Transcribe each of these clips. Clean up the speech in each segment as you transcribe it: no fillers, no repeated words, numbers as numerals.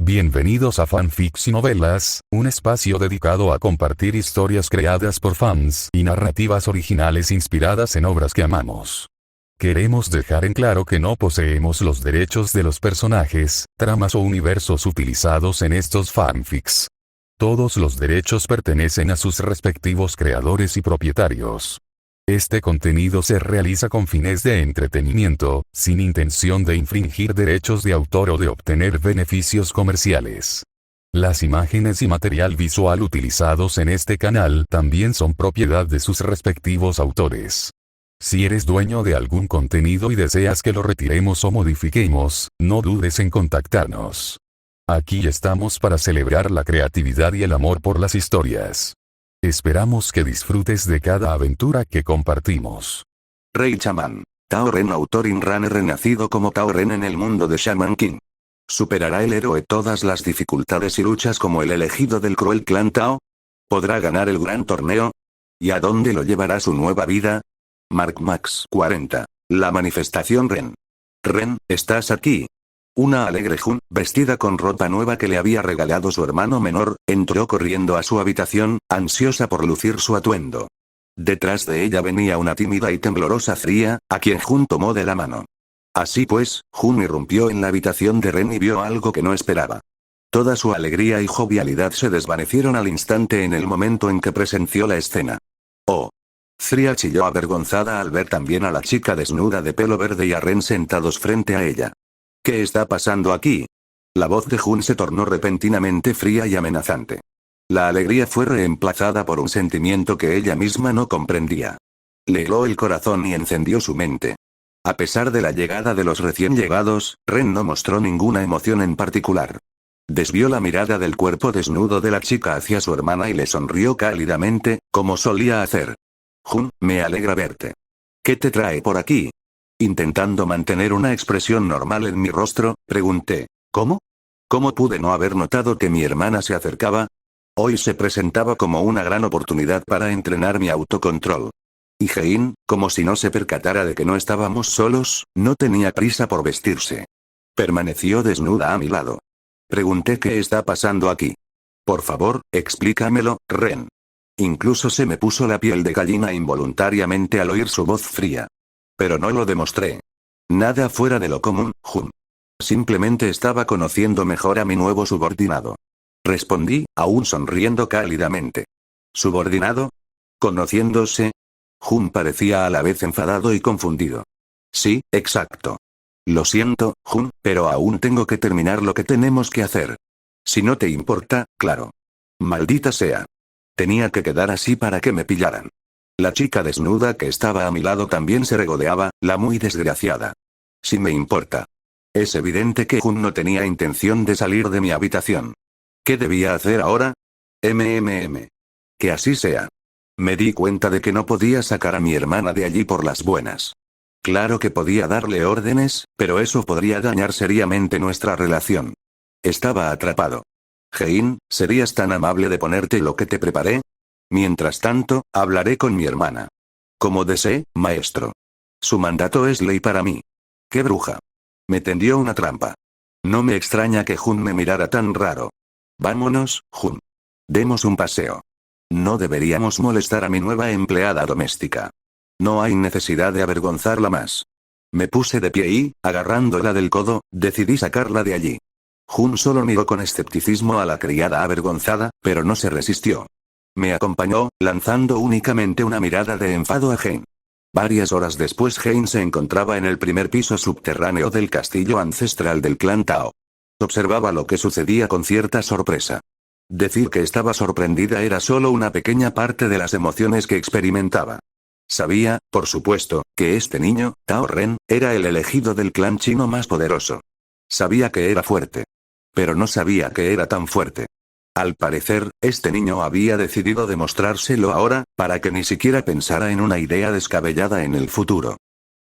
Bienvenidos a Fanfics y Novelas, un espacio dedicado a compartir historias creadas por fans y narrativas originales inspiradas en obras que amamos. Queremos dejar en claro que no poseemos los derechos de los personajes, tramas o universos utilizados en estos fanfics. Todos los derechos pertenecen a sus respectivos creadores y propietarios. Este contenido se realiza con fines de entretenimiento, sin intención de infringir derechos de autor o de obtener beneficios comerciales. Las imágenes y material visual utilizados en este canal también son propiedad de sus respectivos autores. Si eres dueño de algún contenido y deseas que lo retiremos o modifiquemos, no dudes en contactarnos. Aquí estamos para celebrar la creatividad y el amor por las historias. Esperamos que disfrutes de cada aventura que compartimos. Rey Chamán. Tao Ren, autor Inrunner, renacido como Tao Ren en el mundo de Shaman King. ¿Superará el héroe todas las dificultades y luchas como el elegido del cruel clan Tao? ¿Podrá ganar el gran torneo? ¿Y a dónde lo llevará su nueva vida? Mark Max 40. La manifestación Ren. Ren, ¿estás aquí? Una alegre Jun, vestida con ropa nueva que le había regalado su hermano menor, entró corriendo a su habitación, ansiosa por lucir su atuendo. Detrás de ella venía una tímida y temblorosa Fría, a quien Jun tomó de la mano. Así pues, Jun irrumpió en la habitación de Ren y vio algo que no esperaba. Toda su alegría y jovialidad se desvanecieron al instante en el momento en que presenció la escena. ¡Oh! Fría chilló avergonzada al ver también a la chica desnuda de pelo verde y a Ren sentados frente a ella. ¿Qué está pasando aquí? La voz de Jun se tornó repentinamente fría y amenazante. La alegría fue reemplazada por un sentimiento que ella misma no comprendía. Le heló el corazón y encendió su mente. A pesar de la llegada de los recién llegados, Ren no mostró ninguna emoción en particular. Desvió la mirada del cuerpo desnudo de la chica hacia su hermana y le sonrió cálidamente, como solía hacer. Jun, me alegra verte. ¿Qué te trae por aquí? Intentando mantener una expresión normal en mi rostro, pregunté, ¿cómo? ¿Cómo pude no haber notado que mi hermana se acercaba? Hoy se presentaba como una gran oportunidad para entrenar mi autocontrol. Y Hein, como si no se percatara de que no estábamos solos, no tenía prisa por vestirse. Permaneció desnuda a mi lado. Pregunté qué está pasando aquí. Por favor, explícamelo, Ren. Incluso se me puso la piel de gallina involuntariamente al oír su voz fría. Pero no lo demostré. Nada fuera de lo común, Jun. Simplemente estaba conociendo mejor a mi nuevo subordinado. Respondí, aún sonriendo cálidamente. ¿Subordinado? ¿Conociéndose? Jun parecía a la vez enfadado y confundido. Sí, exacto. Lo siento, Jun, pero aún tengo que terminar lo que tenemos que hacer. Si no te importa, claro. Maldita sea. Tenía que quedar así para que me pillaran. La chica desnuda que estaba a mi lado también se regodeaba, la muy desgraciada. Sí me importa. Es evidente que Jun no tenía intención de salir de mi habitación. ¿Qué debía hacer ahora? Que así sea. Me di cuenta de que no podía sacar a mi hermana de allí por las buenas. Claro que podía darle órdenes, pero eso podría dañar seriamente nuestra relación. Estaba atrapado. Hein, ¿serías tan amable de ponerte lo que te preparé? Mientras tanto, hablaré con mi hermana. Como desee, maestro. Su mandato es ley para mí. ¡Qué bruja! Me tendió una trampa. No me extraña que Jun me mirara tan raro. Vámonos, Jun. Demos un paseo. No deberíamos molestar a mi nueva empleada doméstica. No hay necesidad de avergonzarla más. Me puse de pie y, agarrándola del codo, decidí sacarla de allí. Jun solo miró con escepticismo a la criada avergonzada, pero no se resistió. Me acompañó, lanzando únicamente una mirada de enfado a Hein. Varias horas después Hein se encontraba en el primer piso subterráneo del castillo ancestral del clan Tao. Observaba lo que sucedía con cierta sorpresa. Decir que estaba sorprendida era solo una pequeña parte de las emociones que experimentaba. Sabía, por supuesto, que este niño, Tao Ren, era el elegido del clan chino más poderoso. Sabía que era fuerte. Pero no sabía que era tan fuerte. Al parecer, este niño había decidido demostrárselo ahora, para que ni siquiera pensara en una idea descabellada en el futuro.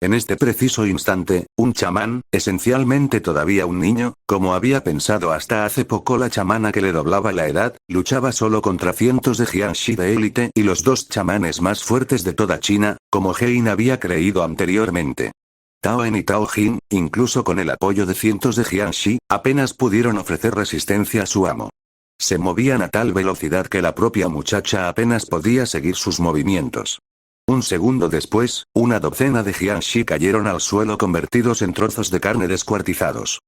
En este preciso instante, un chamán, esencialmente todavía un niño, como había pensado hasta hace poco la chamana que le doblaba la edad, luchaba solo contra cientos de Jianshi de élite y los dos chamanes más fuertes de toda China, como Hein había creído anteriormente. Tao En y Tao Jin, incluso con el apoyo de cientos de Jianxi, apenas pudieron ofrecer resistencia a su amo. Se movían a tal velocidad que la propia muchacha apenas podía seguir sus movimientos. Un segundo después, una docena de Jianxi cayeron al suelo convertidos en trozos de carne descuartizados.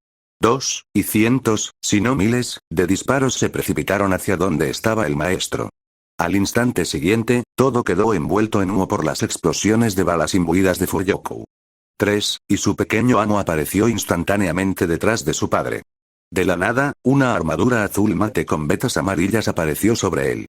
Y cientos, si no miles, de disparos se precipitaron hacia donde estaba el maestro. Al instante siguiente, todo quedó envuelto en humo por las explosiones de balas imbuidas de Furyoku. Y su pequeño amo apareció instantáneamente detrás de su padre. De la nada, una armadura azul mate con vetas amarillas apareció sobre él.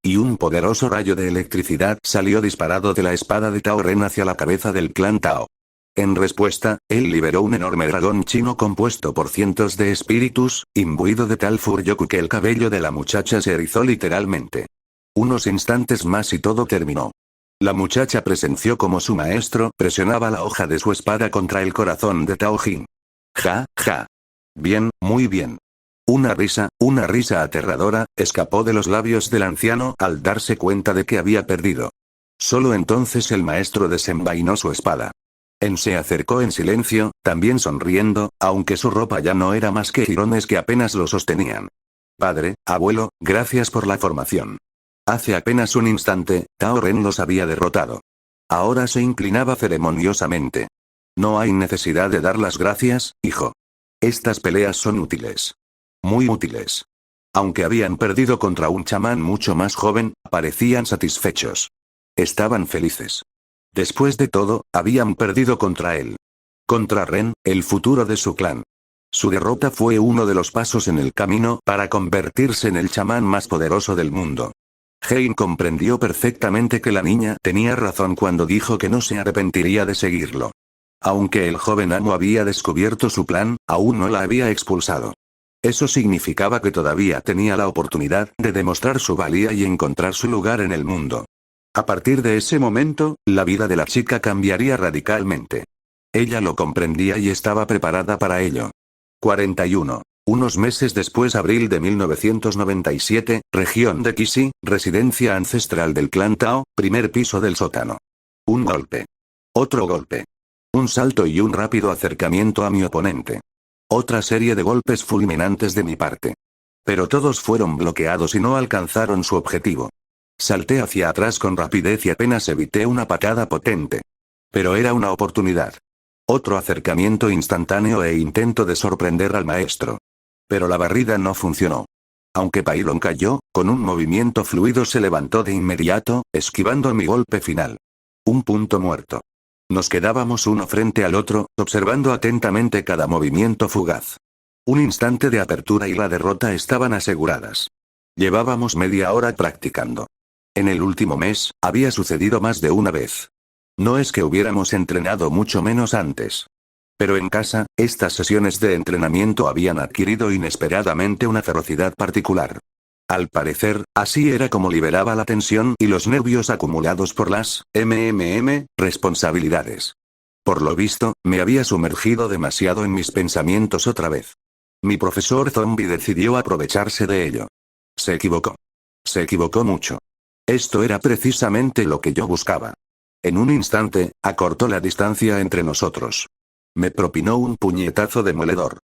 Y un poderoso rayo de electricidad salió disparado de la espada de Tao Ren hacia la cabeza del clan Tao. En respuesta, él liberó un enorme dragón chino compuesto por cientos de espíritus, imbuido de tal Furyoku que el cabello de la muchacha se erizó literalmente. Unos instantes más y todo terminó. La muchacha presenció como su maestro presionaba la hoja de su espada contra el corazón de Tao Jin. Ja, ja. Bien, muy bien. Una risa aterradora, escapó de los labios del anciano al darse cuenta de que había perdido. Solo entonces el maestro desenvainó su espada. Se acercó en silencio, también sonriendo, aunque su ropa ya no era más que jirones que apenas lo sostenían. Padre, abuelo, gracias por la formación. Hace apenas un instante, Tao Ren los había derrotado. Ahora se inclinaba ceremoniosamente. No hay necesidad de dar las gracias, hijo. Estas peleas son útiles. Muy útiles. Aunque habían perdido contra un chamán mucho más joven, parecían satisfechos. Estaban felices. Después de todo, habían perdido contra él. Contra Ren, el futuro de su clan. Su derrota fue uno de los pasos en el camino para convertirse en el chamán más poderoso del mundo. Hein comprendió perfectamente que la niña tenía razón cuando dijo que no se arrepentiría de seguirlo. Aunque el joven amo había descubierto su plan, aún no la había expulsado. Eso significaba que todavía tenía la oportunidad de demostrar su valía y encontrar su lugar en el mundo. A partir de ese momento, la vida de la chica cambiaría radicalmente. Ella lo comprendía y estaba preparada para ello. 41. Unos meses después, abril de 1997, región de Kishi, residencia ancestral del clan Tao, primer piso del sótano. Un golpe. Otro golpe. Un salto y un rápido acercamiento a mi oponente. Otra serie de golpes fulminantes de mi parte. Pero todos fueron bloqueados y no alcanzaron su objetivo. Salté hacia atrás con rapidez y apenas evité una patada potente. Pero era una oportunidad. Otro acercamiento instantáneo e intento de sorprender al maestro. Pero la barrida no funcionó. Aunque Pailon cayó, con un movimiento fluido se levantó de inmediato, esquivando mi golpe final. Un punto muerto. Nos quedábamos uno frente al otro, observando atentamente cada movimiento fugaz. Un instante de apertura y la derrota estaban aseguradas. Llevábamos media hora practicando. En el último mes, había sucedido más de una vez. No es que hubiéramos entrenado mucho menos antes. Pero en casa, estas sesiones de entrenamiento habían adquirido inesperadamente una ferocidad particular. Al parecer, así era como liberaba la tensión y los nervios acumulados por las responsabilidades. Por lo visto, me había sumergido demasiado en mis pensamientos otra vez. Mi profesor zombie decidió aprovecharse de ello. Se equivocó. Se equivocó mucho. Esto era precisamente lo que yo buscaba. En un instante, acortó la distancia entre nosotros. Me propinó un puñetazo demoledor.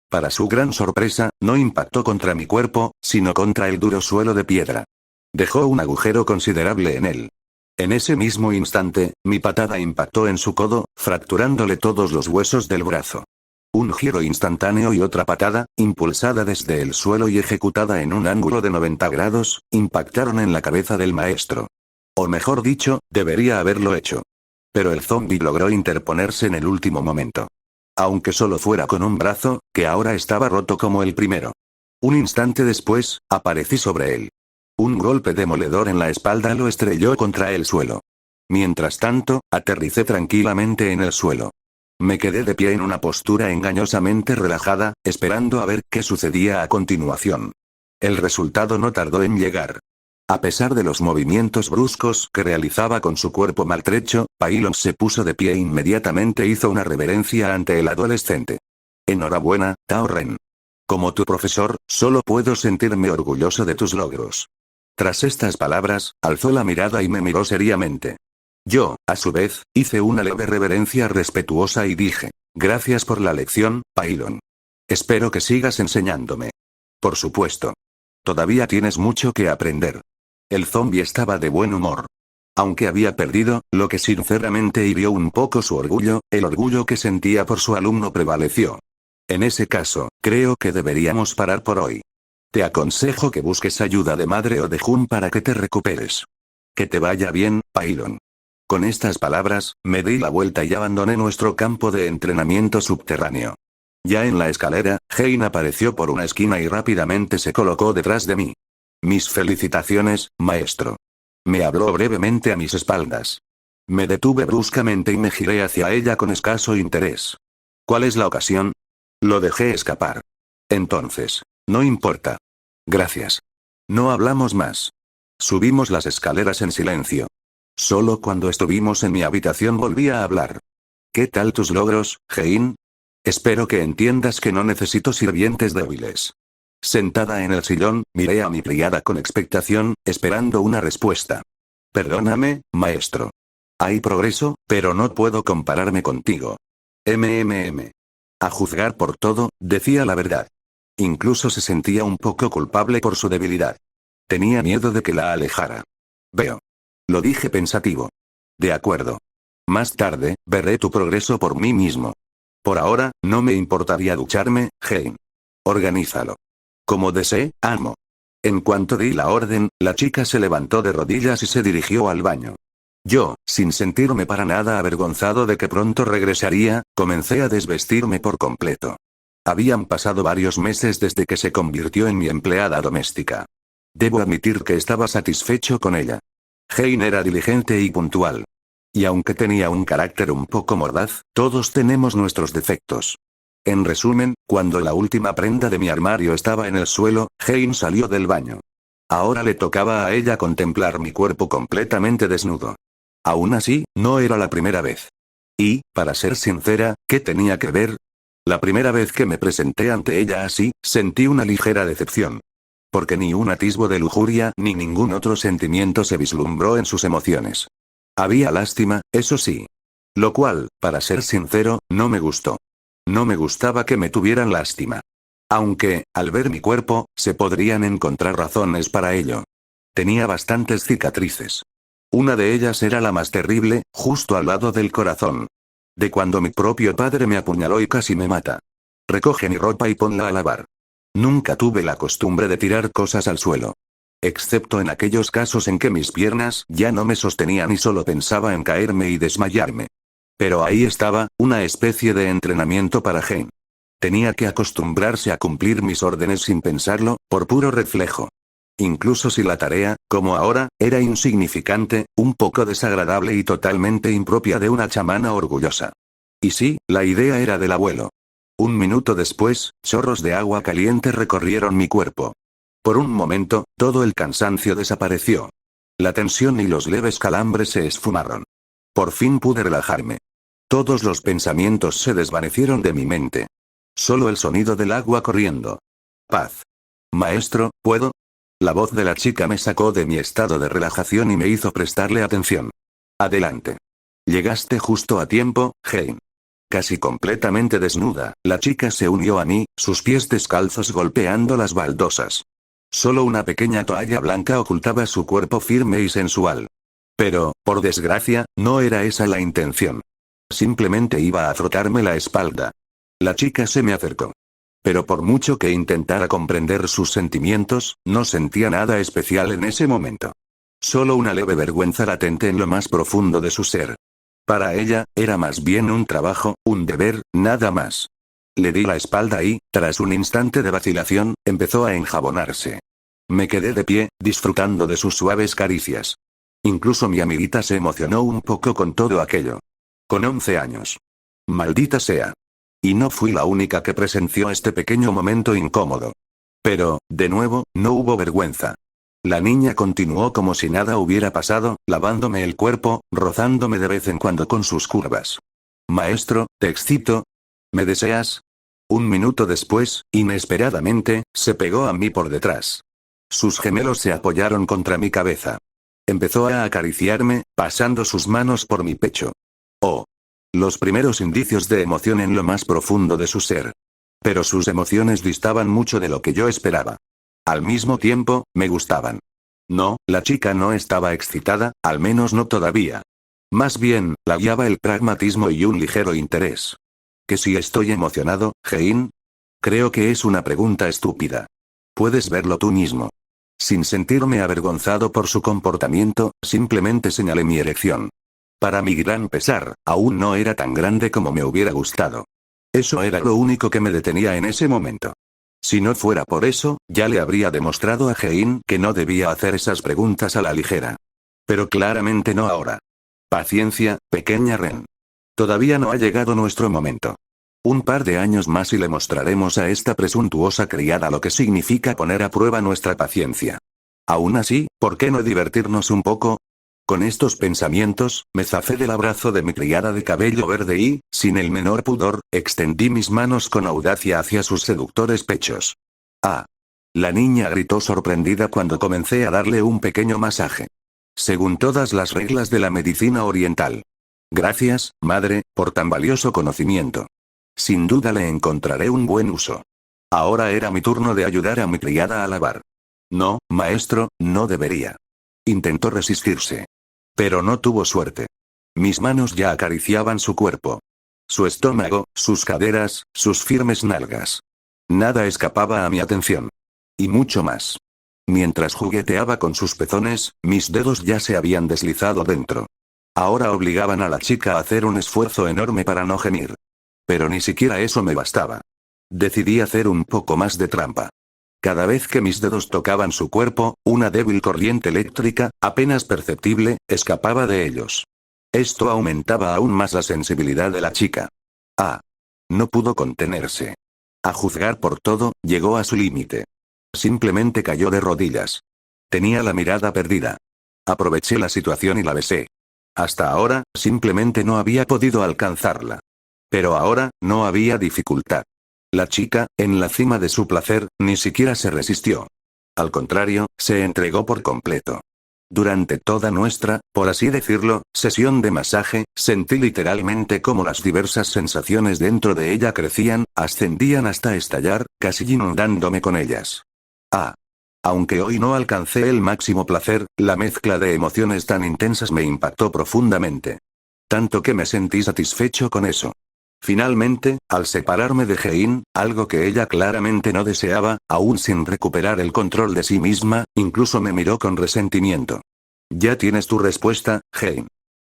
Para su gran sorpresa, no impactó contra mi cuerpo, sino contra el duro suelo de piedra. Dejó un agujero considerable en él. En ese mismo instante, mi patada impactó en su codo, fracturándole todos los huesos del brazo. Un giro instantáneo y otra patada, impulsada desde el suelo y ejecutada en un ángulo de 90 grados, impactaron en la cabeza del maestro. O mejor dicho, debería haberlo hecho. Pero el zombi logró interponerse en el último momento. Aunque solo fuera con un brazo, que ahora estaba roto como el primero. Un instante después, aparecí sobre él. Un golpe demoledor en la espalda lo estrelló contra el suelo. Mientras tanto, aterricé tranquilamente en el suelo. Me quedé de pie en una postura engañosamente relajada, esperando a ver qué sucedía a continuación. El resultado no tardó en llegar. A pesar de los movimientos bruscos que realizaba con su cuerpo maltrecho, Pailon se puso de pie e inmediatamente hizo una reverencia ante el adolescente. Enhorabuena, Tao Ren. Como tu profesor, solo puedo sentirme orgulloso de tus logros. Tras estas palabras, alzó la mirada y me miró seriamente. Yo, a su vez, hice una leve reverencia respetuosa y dije, gracias por la lección, Pailon. Espero que sigas enseñándome. Por supuesto. Todavía tienes mucho que aprender. El zombi estaba de buen humor. Aunque había perdido, lo que sinceramente hirió un poco su orgullo, el orgullo que sentía por su alumno prevaleció. En ese caso, creo que deberíamos parar por hoy. Te aconsejo que busques ayuda de madre o de Jun para que te recuperes. Que te vaya bien, Pailon. Con estas palabras, me di la vuelta y abandoné nuestro campo de entrenamiento subterráneo. Ya en la escalera, Hein apareció por una esquina y rápidamente se colocó detrás de mí. Mis felicitaciones, maestro. Me habló brevemente a mis espaldas. Me detuve bruscamente y me giré hacia ella con escaso interés. ¿Cuál es la ocasión? Lo dejé escapar. Entonces. No importa. Gracias. No hablamos más. Subimos las escaleras en silencio. Solo cuando estuvimos en mi habitación volví a hablar. ¿Qué tal tus logros, Hein? Espero que entiendas que no necesito sirvientes débiles. Sentada en el sillón, miré a mi criada con expectación, esperando una respuesta. Perdóname, maestro. Hay progreso, pero no puedo compararme contigo. A juzgar por todo, decía la verdad. Incluso se sentía un poco culpable por su debilidad. Tenía miedo de que la alejara. Veo. Lo dije pensativo. De acuerdo. Más tarde, veré tu progreso por mí mismo. Por ahora, no me importaría ducharme, Hein. Organízalo. Como desee, amo. En cuanto di la orden, la chica se levantó de rodillas y se dirigió al baño. Yo, sin sentirme para nada avergonzado de que pronto regresaría, comencé a desvestirme por completo. Habían pasado varios meses desde que se convirtió en mi empleada doméstica. Debo admitir que estaba satisfecho con ella. Hein era diligente y puntual. Y aunque tenía un carácter un poco mordaz, todos tenemos nuestros defectos. En resumen, cuando la última prenda de mi armario estaba en el suelo, Hein salió del baño. Ahora le tocaba a ella contemplar mi cuerpo completamente desnudo. Aún así, no era la primera vez. Y, para ser sincera, ¿qué tenía que ver? La primera vez que me presenté ante ella así, sentí una ligera decepción. Porque ni un atisbo de lujuria ni ningún otro sentimiento se vislumbró en sus emociones. Había lástima, eso sí. Lo cual, para ser sincero, no me gustó. No me gustaba que me tuvieran lástima. Aunque, al ver mi cuerpo, se podrían encontrar razones para ello. Tenía bastantes cicatrices. Una de ellas era la más terrible, justo al lado del corazón. De cuando mi propio padre me apuñaló y casi me mata. Recoge mi ropa y ponla a lavar. Nunca tuve la costumbre de tirar cosas al suelo. Excepto en aquellos casos en que mis piernas ya no me sostenían y solo pensaba en caerme y desmayarme. Pero ahí estaba, una especie de entrenamiento para Hein. Tenía que acostumbrarse a cumplir mis órdenes sin pensarlo, por puro reflejo. Incluso si la tarea, como ahora, era insignificante, un poco desagradable y totalmente impropia de una chamana orgullosa. Y sí, la idea era del abuelo. Un minuto después, chorros de agua caliente recorrieron mi cuerpo. Por un momento, todo el cansancio desapareció. La tensión y los leves calambres se esfumaron. Por fin pude relajarme. Todos los pensamientos se desvanecieron de mi mente. Solo el sonido del agua corriendo. Paz. Maestro, ¿puedo? La voz de la chica me sacó de mi estado de relajación y me hizo prestarle atención. Adelante. Llegaste justo a tiempo, Hein. Casi completamente desnuda, la chica se unió a mí, sus pies descalzos golpeando las baldosas. Solo una pequeña toalla blanca ocultaba su cuerpo firme y sensual. Pero, por desgracia, no era esa la intención. Simplemente iba a frotarme la espalda. La chica se me acercó. Pero por mucho que intentara comprender sus sentimientos, no sentía nada especial en ese momento. Solo una leve vergüenza latente en lo más profundo de su ser. Para ella, era más bien un trabajo, un deber, nada más. Le di la espalda y, tras un instante de vacilación, empezó a enjabonarse. Me quedé de pie, disfrutando de sus suaves caricias. Incluso mi amiguita se emocionó un poco con todo aquello. Con 11 años. Maldita sea. Y no fui la única que presenció este pequeño momento incómodo. Pero, de nuevo, no hubo vergüenza. La niña continuó como si nada hubiera pasado, lavándome el cuerpo, rozándome de vez en cuando con sus curvas. Maestro, ¿te excito? ¿Me deseas? Un minuto después, inesperadamente, se pegó a mí por detrás. Sus gemelos se apoyaron contra mi cabeza. Empezó a acariciarme, pasando sus manos por mi pecho. Oh. Los primeros indicios de emoción en lo más profundo de su ser. Pero sus emociones distaban mucho de lo que yo esperaba. Al mismo tiempo, me gustaban. No, la chica no estaba excitada, al menos no todavía. Más bien, la guiaba el pragmatismo y un ligero interés. ¿Que si estoy emocionado, Hein? Creo que es una pregunta estúpida. Puedes verlo tú mismo. Sin sentirme avergonzado por su comportamiento, simplemente señalé mi erección. Para mi gran pesar, aún no era tan grande como me hubiera gustado. Eso era lo único que me detenía en ese momento. Si no fuera por eso, ya le habría demostrado a Hein que no debía hacer esas preguntas a la ligera. Pero claramente no ahora. Paciencia, pequeña Ren. Todavía no ha llegado nuestro momento. Un par de años más y le mostraremos a esta presuntuosa criada lo que significa poner a prueba nuestra paciencia. Aún así, ¿por qué no divertirnos un poco? Con estos pensamientos, me zafé del abrazo de mi criada de cabello verde y, sin el menor pudor, extendí mis manos con audacia hacia sus seductores pechos. ¡Ah! La niña gritó sorprendida cuando comencé a darle un pequeño masaje. Según todas las reglas de la medicina oriental. Gracias, madre, por tan valioso conocimiento. Sin duda le encontraré un buen uso. Ahora era mi turno de ayudar a mi criada a lavar. No, maestro, no debería. Intentó resistirse. Pero no tuvo suerte. Mis manos ya acariciaban su cuerpo. Su estómago, sus caderas, sus firmes nalgas. Nada escapaba a mi atención. Y mucho más. Mientras jugueteaba con sus pezones, mis dedos ya se habían deslizado dentro. Ahora obligaban a la chica a hacer un esfuerzo enorme para no gemir. Pero ni siquiera eso me bastaba. Decidí hacer un poco más de trampa. Cada vez que mis dedos tocaban su cuerpo, una débil corriente eléctrica, apenas perceptible, escapaba de ellos. Esto aumentaba aún más la sensibilidad de la chica. Ah. No pudo contenerse. A juzgar por todo, llegó a su límite. Simplemente cayó de rodillas. Tenía la mirada perdida. Aproveché la situación y la besé. Hasta ahora, simplemente no había podido alcanzarla. Pero ahora, no había dificultad. La chica, en la cima de su placer, ni siquiera se resistió. Al contrario, se entregó por completo. Durante toda nuestra, por así decirlo, sesión de masaje, sentí literalmente cómo las diversas sensaciones dentro de ella crecían, ascendían hasta estallar, casi inundándome con ellas. Ah. Aunque hoy no alcancé el máximo placer, la mezcla de emociones tan intensas me impactó profundamente. Tanto que me sentí satisfecho con eso. Finalmente, al separarme de Hein, algo que ella claramente no deseaba, aún sin recuperar el control de sí misma, incluso me miró con resentimiento. Ya tienes tu respuesta, Hein.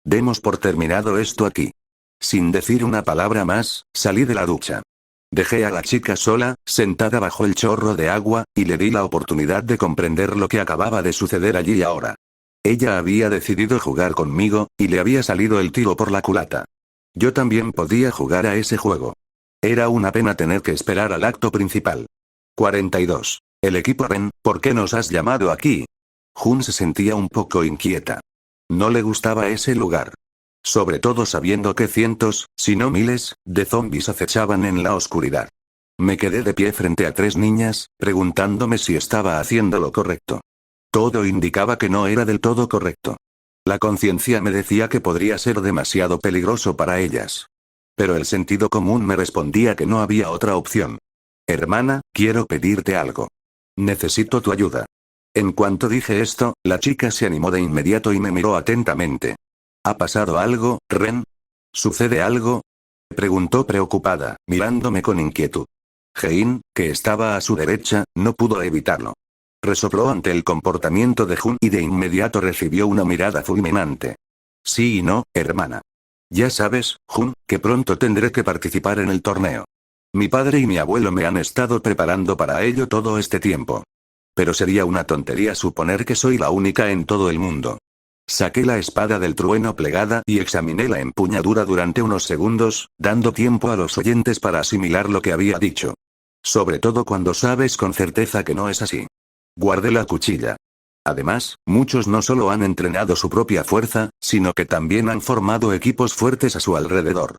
Demos por terminado esto aquí. Sin decir una palabra más, salí de la ducha. Dejé a la chica sola, sentada bajo el chorro de agua, y le di la oportunidad de comprender lo que acababa de suceder allí y ahora. Ella había decidido jugar conmigo, y le había salido el tiro por la culata. Yo también podía jugar a ese juego. Era una pena tener que esperar al acto principal. 42. El equipo Ren, ¿por qué nos has llamado aquí? Jun se sentía un poco inquieta. No le gustaba ese lugar. Sobre todo sabiendo que cientos, si no miles, de zombies acechaban en la oscuridad. Me quedé de pie frente a 3 niñas, preguntándome si estaba haciendo lo correcto. Todo indicaba que no era del todo correcto. La conciencia me decía que podría ser demasiado peligroso para ellas. Pero el sentido común me respondía que no había otra opción. Hermana, quiero pedirte algo. Necesito tu ayuda. En cuanto dije esto, la chica se animó de inmediato y me miró atentamente. ¿Ha pasado algo, Ren? ¿Sucede algo? Preguntó preocupada, mirándome con inquietud. Hein, que estaba a su derecha, no pudo evitarlo. Resopló ante el comportamiento de Jun y de inmediato recibió una mirada fulminante. Sí y no, hermana. Ya sabes, Jun, que pronto tendré que participar en el torneo. Mi padre y mi abuelo me han estado preparando para ello todo este tiempo. Pero sería una tontería suponer que soy la única en todo el mundo. Saqué la espada del trueno plegada y examiné la empuñadura durante unos segundos, dando tiempo a los oyentes para asimilar lo que había dicho. Sobre todo cuando sabes con certeza que no es así. Guardé la cuchilla. Además, muchos no solo han entrenado su propia fuerza, sino que también han formado equipos fuertes a su alrededor.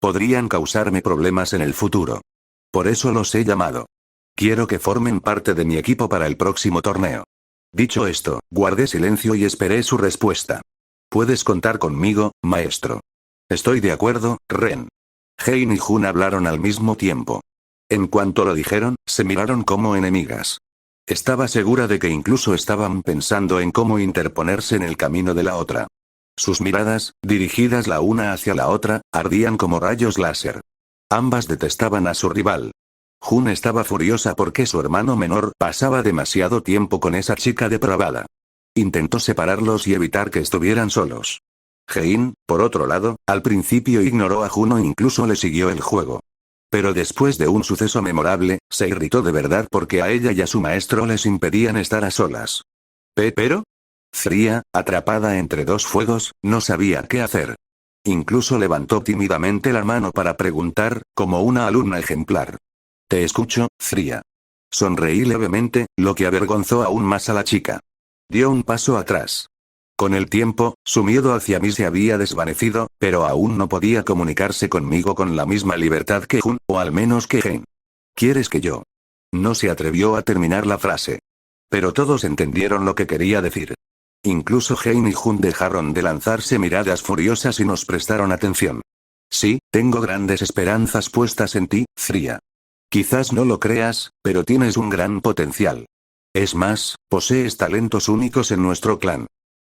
Podrían causarme problemas en el futuro. Por eso los he llamado. Quiero que formen parte de mi equipo para el próximo torneo. Dicho esto, guardé silencio y esperé su respuesta. Puedes contar conmigo, maestro. Estoy de acuerdo, Ren. Hein y Jun hablaron al mismo tiempo. En cuanto lo dijeron, se miraron como enemigas. Estaba segura de que incluso estaban pensando en cómo interponerse en el camino de la otra. Sus miradas, dirigidas la una hacia la otra, ardían como rayos láser. Ambas detestaban a su rival. Jun estaba furiosa porque su hermano menor pasaba demasiado tiempo con esa chica depravada. Intentó separarlos y evitar que estuvieran solos. Hein, por otro lado, al principio ignoró a Jun o incluso le siguió el juego. Pero después de un suceso memorable, se irritó de verdad porque a ella y a su maestro les impedían estar a solas. ¿Pero? Fría, atrapada entre dos fuegos, no sabía qué hacer. Incluso levantó tímidamente la mano para preguntar, como una alumna ejemplar. Te escucho, Fría. Sonreí levemente, lo que avergonzó aún más a la chica. Dio un paso atrás. Con el tiempo, su miedo hacia mí se había desvanecido, pero aún no podía comunicarse conmigo con la misma libertad que Jun, o al menos que Gen. ¿Quieres que yo? No se atrevió a terminar la frase. Pero todos entendieron lo que quería decir. Incluso Hein y Jun dejaron de lanzarse miradas furiosas y nos prestaron atención. Sí, tengo grandes esperanzas puestas en ti, Fría. Quizás no lo creas, pero tienes un gran potencial. Es más, posees talentos únicos en nuestro clan.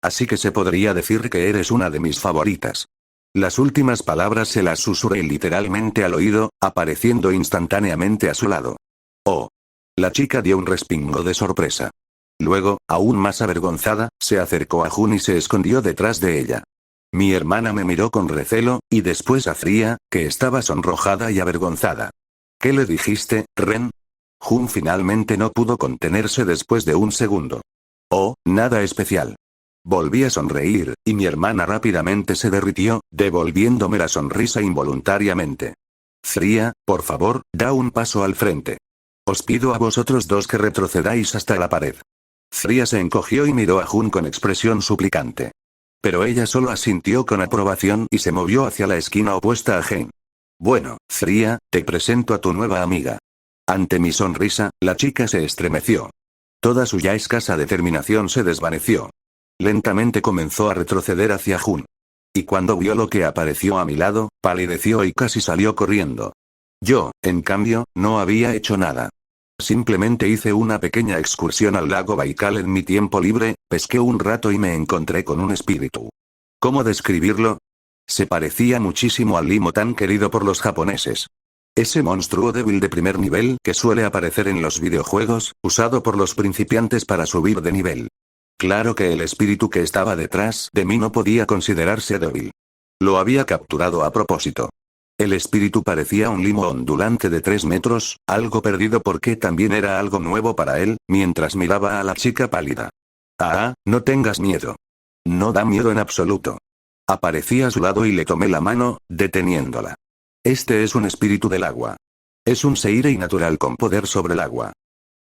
Así que se podría decir que eres una de mis favoritas. Las últimas palabras se las susurré literalmente al oído, apareciendo instantáneamente a su lado. Oh. La chica dio un respingo de sorpresa. Luego, aún más avergonzada, se acercó a Jun y se escondió detrás de ella. Mi hermana me miró con recelo, y después a Fría, que estaba sonrojada y avergonzada. ¿Qué le dijiste, Ren? Jun finalmente no pudo contenerse después de un segundo. Oh, nada especial. Volví a sonreír, y mi hermana rápidamente se derritió, devolviéndome la sonrisa involuntariamente. Fría, por favor, da un paso al frente. Os pido a vosotros dos que retrocedáis hasta la pared. Fría se encogió y miró a Jun con expresión suplicante. Pero ella solo asintió con aprobación y se movió hacia la esquina opuesta a Gen. Bueno, Fría, te presento a tu nueva amiga. Ante mi sonrisa, la chica se estremeció. Toda su ya escasa determinación se desvaneció. Lentamente comenzó a retroceder hacia Jun. Y cuando vio lo que apareció a mi lado, palideció y casi salió corriendo. Yo, en cambio, no había hecho nada. Simplemente hice una pequeña excursión al lago Baikal en mi tiempo libre, pesqué un rato y me encontré con un espíritu. ¿Cómo describirlo? Se parecía muchísimo al limo tan querido por los japoneses. Ese monstruo débil de primer nivel que suele aparecer en los videojuegos, usado por los principiantes para subir de nivel. Claro que el espíritu que estaba detrás de mí no podía considerarse débil. Lo había capturado a propósito. El espíritu parecía un limo ondulante de 3 metros, algo perdido porque también era algo nuevo para él, mientras miraba a la chica pálida. Ah, no tengas miedo. No da miedo en absoluto. Aparecí a su lado y le tomé la mano, deteniéndola. Este es un espíritu del agua. Es un seirei natural con poder sobre el agua.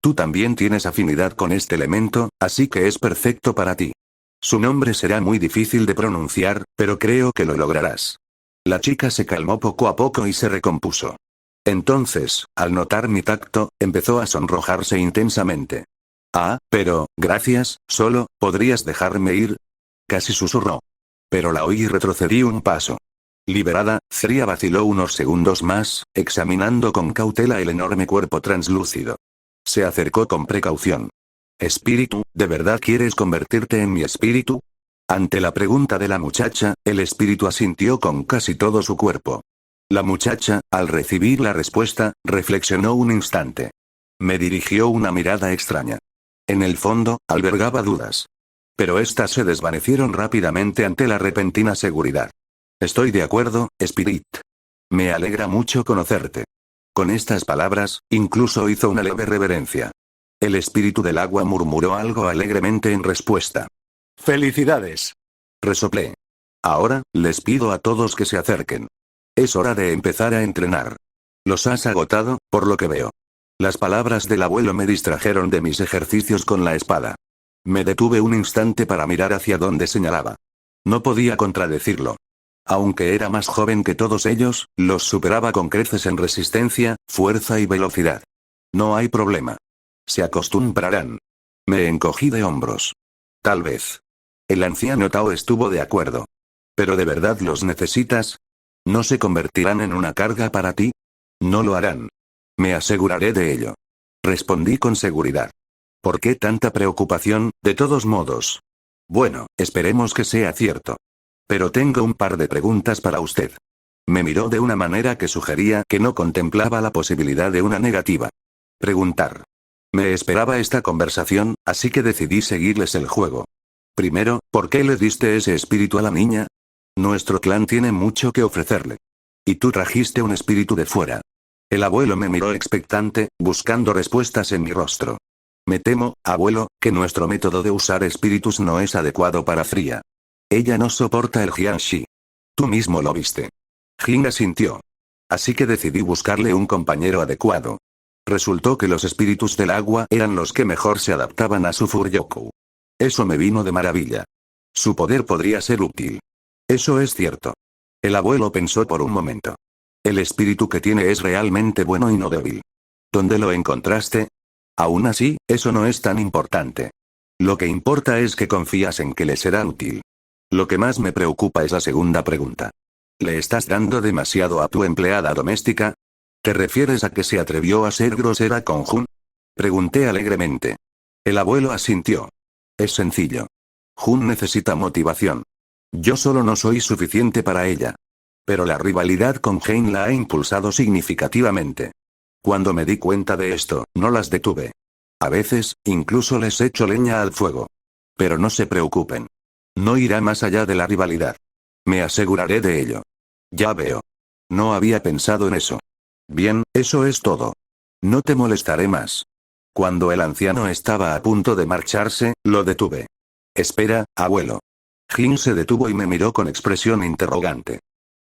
Tú también tienes afinidad con este elemento, así que es perfecto para ti. Su nombre será muy difícil de pronunciar, pero creo que lo lograrás. La chica se calmó poco a poco y se recompuso. Entonces, al notar mi tacto, empezó a sonrojarse intensamente. Ah, pero, gracias, solo, ¿podrías dejarme ir? Casi susurró. Pero la oí y retrocedí un paso. Liberada, Fría vaciló unos segundos más, examinando con cautela el enorme cuerpo translúcido. Se acercó con precaución. Espíritu, ¿de verdad quieres convertirte en mi espíritu? Ante la pregunta de la muchacha, el espíritu asintió con casi todo su cuerpo. La muchacha, al recibir la respuesta, reflexionó un instante. Me dirigió una mirada extraña. En el fondo, albergaba dudas. Pero éstas se desvanecieron rápidamente ante la repentina seguridad. Estoy de acuerdo, Spirit. Me alegra mucho conocerte. Con estas palabras, incluso hizo una leve reverencia. El espíritu del agua murmuró algo alegremente en respuesta. ¡Felicidades! Resoplé. Ahora, les pido a todos que se acerquen. Es hora de empezar a entrenar. Los has agotado, por lo que veo. Las palabras del abuelo me distrajeron de mis ejercicios con la espada. Me detuve un instante para mirar hacia donde señalaba. No podía contradecirlo. Aunque era más joven que todos ellos, los superaba con creces en resistencia, fuerza y velocidad. No hay problema. Se acostumbrarán. Me encogí de hombros. Tal vez. El anciano Tao estuvo de acuerdo. ¿Pero de verdad los necesitas? ¿No se convertirán en una carga para ti? No lo harán. Me aseguraré de ello. Respondí con seguridad. ¿Por qué tanta preocupación, de todos modos? Bueno, esperemos que sea cierto. Pero tengo un par de preguntas para usted. Me miró de una manera que sugería que no contemplaba la posibilidad de una negativa. Preguntar. Me esperaba esta conversación, así que decidí seguirles el juego. Primero, ¿por qué le diste ese espíritu a la niña? Nuestro clan tiene mucho que ofrecerle. Y tú trajiste un espíritu de fuera. El abuelo me miró expectante, buscando respuestas en mi rostro. Me temo, abuelo, que nuestro método de usar espíritus no es adecuado para Fría. Ella no soporta el Jianxi. Tú mismo lo viste. Jin asintió. Así que decidí buscarle un compañero adecuado. Resultó que los espíritus del agua eran los que mejor se adaptaban a su Furyoku. Eso me vino de maravilla. Su poder podría ser útil. Eso es cierto. El abuelo pensó por un momento. El espíritu que tiene es realmente bueno y no débil. ¿Dónde lo encontraste? Aún así, eso no es tan importante. Lo que importa es que confías en que le será útil. Lo que más me preocupa es la segunda pregunta. ¿Le estás dando demasiado a tu empleada doméstica? ¿Te refieres a que se atrevió a ser grosera con Jun? Pregunté alegremente. El abuelo asintió. Es sencillo. Jun necesita motivación. Yo solo no soy suficiente para ella. Pero la rivalidad con Hein la ha impulsado significativamente. Cuando me di cuenta de esto, no las detuve. A veces, incluso les echo leña al fuego. Pero no se preocupen. No irá más allá de la rivalidad. Me aseguraré de ello. Ya veo. No había pensado en eso. Bien, eso es todo. No te molestaré más. Cuando el anciano estaba a punto de marcharse, lo detuve. Espera, abuelo. Jin se detuvo y me miró con expresión interrogante.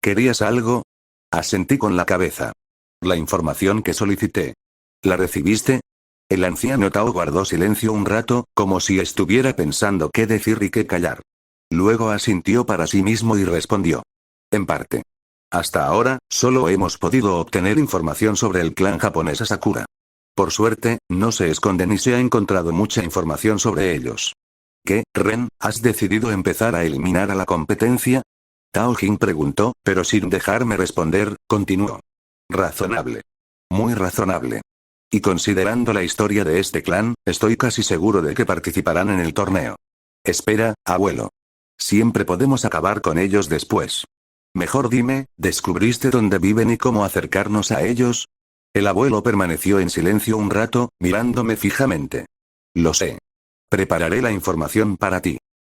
¿Querías algo? Asentí con la cabeza. La información que solicité. ¿La recibiste? El anciano Tao guardó silencio un rato, como si estuviera pensando qué decir y qué callar. Luego asintió para sí mismo y respondió. En parte. Hasta ahora, solo hemos podido obtener información sobre el clan japonés Asakura. Por suerte, no se esconde ni se ha encontrado mucha información sobre ellos. ¿Qué, Ren, has decidido empezar a eliminar a la competencia? Tao Jin preguntó, pero sin dejarme responder, continuó. Razonable. Muy razonable. Y considerando la historia de este clan, estoy casi seguro de que participarán en el torneo. Espera, abuelo. Siempre podemos acabar con ellos después. Mejor dime, ¿descubriste dónde viven y cómo acercarnos a ellos? El abuelo permaneció en silencio un rato, mirándome fijamente. Lo sé. Prepararé la información para ti.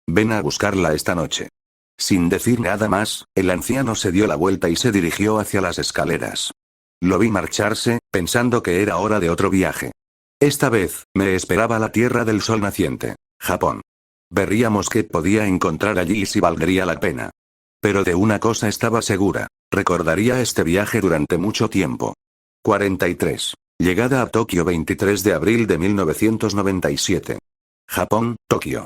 Ven a buscarla esta noche. Sin decir nada más, el anciano se dio la vuelta y se dirigió hacia las escaleras. Lo vi marcharse, pensando que era hora de otro viaje. Esta vez, me esperaba la Tierra del Sol naciente, Japón. Veríamos qué podía encontrar allí y si valdría la pena. Pero de una cosa estaba segura, recordaría este viaje durante mucho tiempo. 43. Llegada a Tokio 23 de abril de 1997. Japón, Tokio.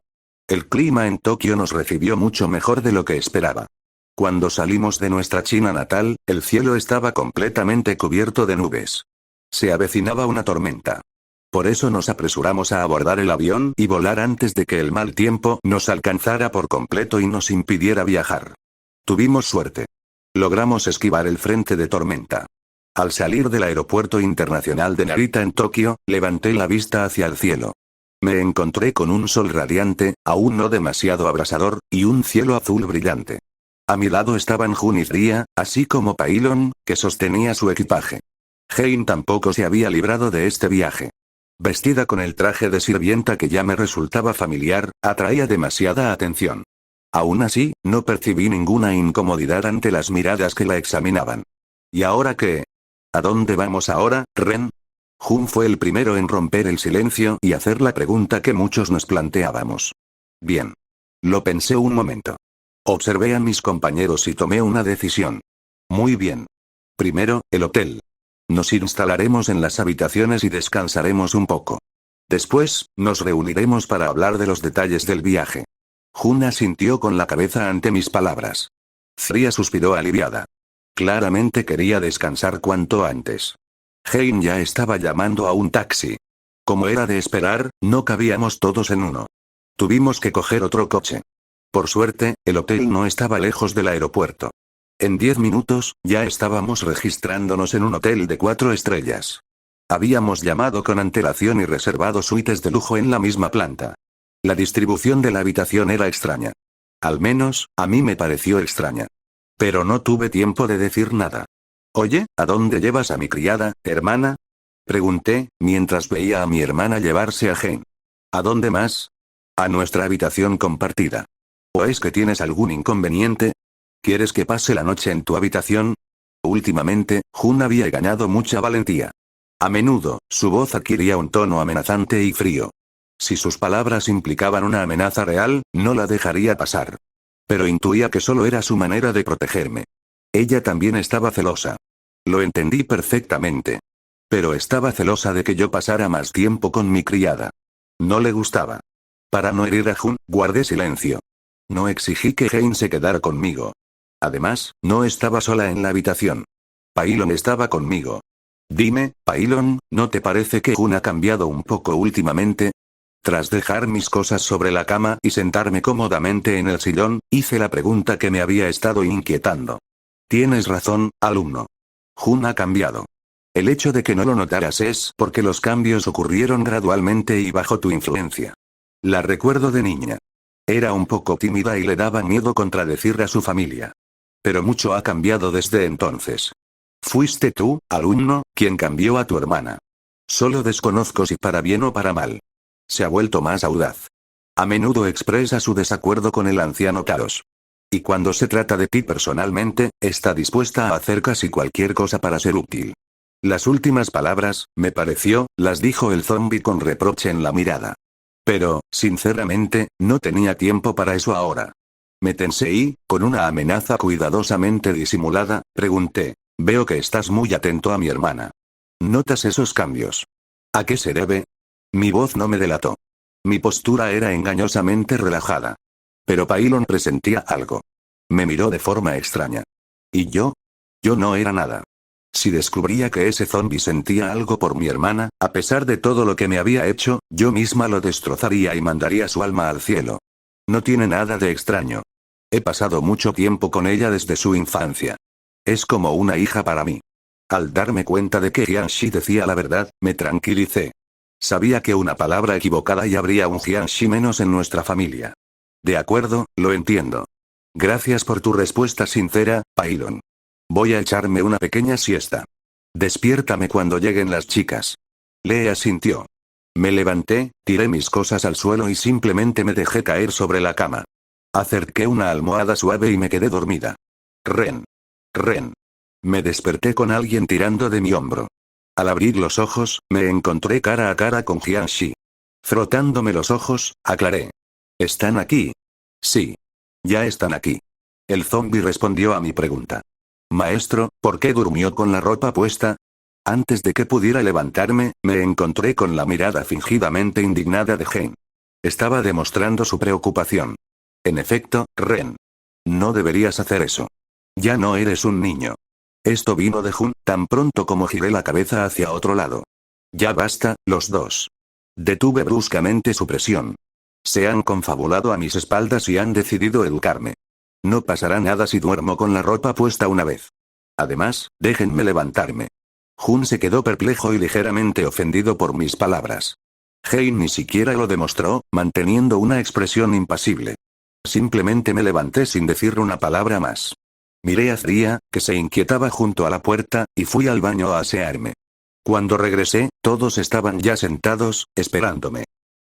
El clima en Tokio nos recibió mucho mejor de lo que esperaba. Cuando salimos de nuestra China natal, el cielo estaba completamente cubierto de nubes. Se avecinaba una tormenta. Por eso nos apresuramos a abordar el avión y volar antes de que el mal tiempo nos alcanzara por completo y nos impidiera viajar. Tuvimos suerte. Logramos esquivar el frente de tormenta. Al salir del aeropuerto internacional de Narita en Tokio, levanté la vista hacia el cielo. Me encontré con un sol radiante, aún no demasiado abrasador, y un cielo azul brillante. A mi lado estaban Jun y Fría, así como Pailon, que sostenía su equipaje. Hein tampoco se había librado de este viaje. Vestida con el traje de sirvienta que ya me resultaba familiar, atraía demasiada atención. Aún así, no percibí ninguna incomodidad ante las miradas que la examinaban. ¿Y ahora qué? ¿A dónde vamos ahora, Ren? Jun fue el primero en romper el silencio y hacer la pregunta que muchos nos planteábamos. Bien. Lo pensé un momento. Observé a mis compañeros y tomé una decisión. Muy bien. Primero, el hotel. Nos instalaremos en las habitaciones y descansaremos un poco. Después, nos reuniremos para hablar de los detalles del viaje. Jun asintió con la cabeza ante mis palabras. Fría suspiró aliviada. Claramente quería descansar cuanto antes. Hein ya estaba llamando a un taxi. Como era de esperar, no cabíamos todos en uno. Tuvimos que coger otro coche. Por suerte, el hotel no estaba lejos del aeropuerto. En 10 minutos, ya estábamos registrándonos en un hotel de 4 estrellas. Habíamos llamado con antelación y reservado suites de lujo en la misma planta. La distribución de la habitación era extraña. Al menos, a mí me pareció extraña. Pero no tuve tiempo de decir nada. Oye, ¿a dónde llevas a mi criada, hermana? Pregunté, mientras veía a mi hermana llevarse a Jane. ¿A dónde más? A nuestra habitación compartida. ¿O es que tienes algún inconveniente? ¿Quieres que pase la noche en tu habitación? Últimamente, Jun había ganado mucha valentía. A menudo, su voz adquiría un tono amenazante y frío. Si sus palabras implicaban una amenaza real, no la dejaría pasar. Pero intuía que solo era su manera de protegerme. Ella también estaba celosa. Lo entendí perfectamente. Pero estaba celosa de que yo pasara más tiempo con mi criada. No le gustaba. Para no herir a Jun, guardé silencio. No exigí que Jane se quedara conmigo. Además, no estaba sola en la habitación. Pailon estaba conmigo. Dime, Pailon, ¿no te parece que Jun ha cambiado un poco últimamente? Tras dejar mis cosas sobre la cama y sentarme cómodamente en el sillón, hice la pregunta que me había estado inquietando. Tienes razón, alumno. Jun ha cambiado. El hecho de que no lo notaras es porque los cambios ocurrieron gradualmente y bajo tu influencia. La recuerdo de niña. Era un poco tímida y le daba miedo contradecir a su familia. Pero mucho ha cambiado desde entonces. Fuiste tú, alumno, quien cambió a tu hermana. Solo desconozco si para bien o para mal. Se ha vuelto más audaz. A menudo expresa su desacuerdo con el anciano Taros. Y cuando se trata de ti personalmente, está dispuesta a hacer casi cualquier cosa para ser útil. Las últimas palabras, me pareció, las dijo el zombi con reproche en la mirada. Pero, sinceramente, no tenía tiempo para eso ahora. Me tensé y, con una amenaza cuidadosamente disimulada, pregunté, veo que estás muy atento a mi hermana. ¿Notas esos cambios? ¿A qué se debe? Mi voz no me delató. Mi postura era engañosamente relajada. Pero Pailon presentía algo. Me miró de forma extraña. ¿Y yo? Yo no era nada. Si descubría que ese zombi sentía algo por mi hermana, a pesar de todo lo que me había hecho, yo misma lo destrozaría y mandaría su alma al cielo. No tiene nada de extraño. He pasado mucho tiempo con ella desde su infancia. Es como una hija para mí. Al darme cuenta de que Jianxi decía la verdad, me tranquilicé. Sabía que una palabra equivocada y habría un Jianxi menos en nuestra familia. De acuerdo, lo entiendo. Gracias por tu respuesta sincera, Pailon. Voy a echarme una pequeña siesta. Despiértame cuando lleguen las chicas. Lea asintió. Me levanté, tiré mis cosas al suelo y simplemente me dejé caer sobre la cama. Acerqué una almohada suave y me quedé dormida. Ren. Ren. Me desperté con alguien tirando de mi hombro. Al abrir los ojos, me encontré cara a cara con Jianxi. Frotándome los ojos, aclaré. ¿Están aquí? Sí. Ya están aquí. El zombi respondió a mi pregunta. Maestro, ¿por qué durmió con la ropa puesta? Antes de que pudiera levantarme, me encontré con la mirada fingidamente indignada de Jane. Estaba demostrando su preocupación. En efecto, Ren. No deberías hacer eso. Ya no eres un niño. Esto vino de Jun, tan pronto como giré la cabeza hacia otro lado. Ya basta, los dos. Detuve bruscamente su presión. Se han confabulado a mis espaldas y han decidido educarme. No pasará nada si duermo con la ropa puesta una vez. Además, déjenme levantarme. Jun se quedó perplejo y ligeramente ofendido por mis palabras. Jane ni siquiera lo demostró, manteniendo una expresión impasible. Simplemente me levanté sin decir una palabra más. Miré a Zria, que se inquietaba junto a la puerta, y fui al baño a asearme. Cuando regresé, todos estaban ya sentados, esperándome.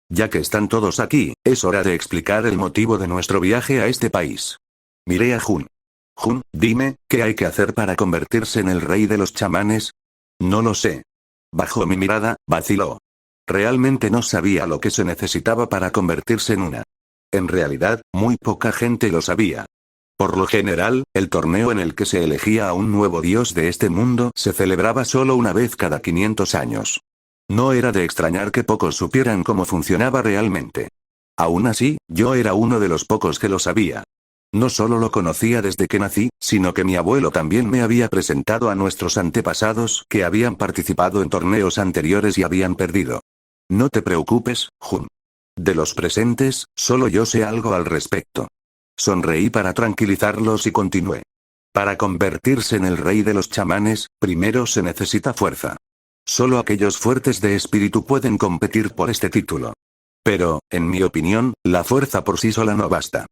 Ya que están todos aquí, es hora de explicar el motivo de nuestro viaje a este país. Miré a Jun. Jun, dime, ¿qué hay que hacer para convertirse en el rey de los chamanes? No lo sé. Bajo mi mirada, vaciló. Realmente no sabía lo que se necesitaba para convertirse en una. En realidad, muy poca gente lo sabía. Por lo general, el torneo en el que se elegía a un nuevo dios de este mundo se celebraba solo una vez cada 500 años. No era de extrañar que pocos supieran cómo funcionaba realmente. Aún así, yo era uno de los pocos que lo sabía. No solo lo conocía desde que nací, sino que mi abuelo también me había presentado a nuestros antepasados que habían participado en torneos anteriores y habían perdido. No te preocupes, Jun. De los presentes, solo yo sé algo al respecto. Sonreí para tranquilizarlos y continué. Para convertirse en el rey de los chamanes, primero se necesita fuerza. Solo aquellos fuertes de espíritu pueden competir por este título. Pero, en mi opinión, la fuerza por sí sola no basta.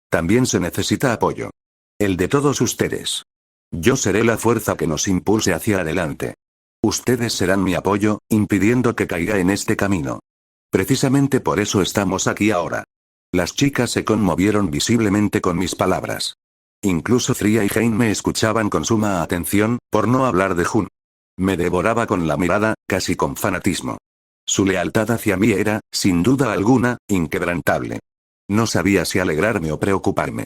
También se necesita apoyo. El de todos ustedes. Yo seré la fuerza que nos impulse hacia adelante. Ustedes serán mi apoyo, impidiendo que caiga en este camino. Precisamente por eso estamos aquí ahora. Las chicas se conmovieron visiblemente con mis palabras. Incluso Fría y Jane me escuchaban con suma atención, por no hablar de Jun. Me devoraba con la mirada, casi con fanatismo. Su lealtad hacia mí era, sin duda alguna, inquebrantable. No sabía si alegrarme o preocuparme.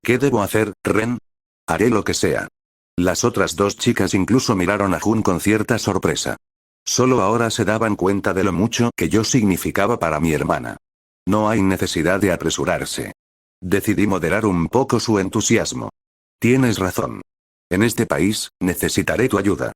¿Qué debo hacer, Ren? Haré lo que sea. Las otras dos chicas incluso miraron a Jun con cierta sorpresa. Solo ahora se daban cuenta de lo mucho que yo significaba para mi hermana. No hay necesidad de apresurarse. Decidí moderar un poco su entusiasmo. Tienes razón. En este país, necesitaré tu ayuda.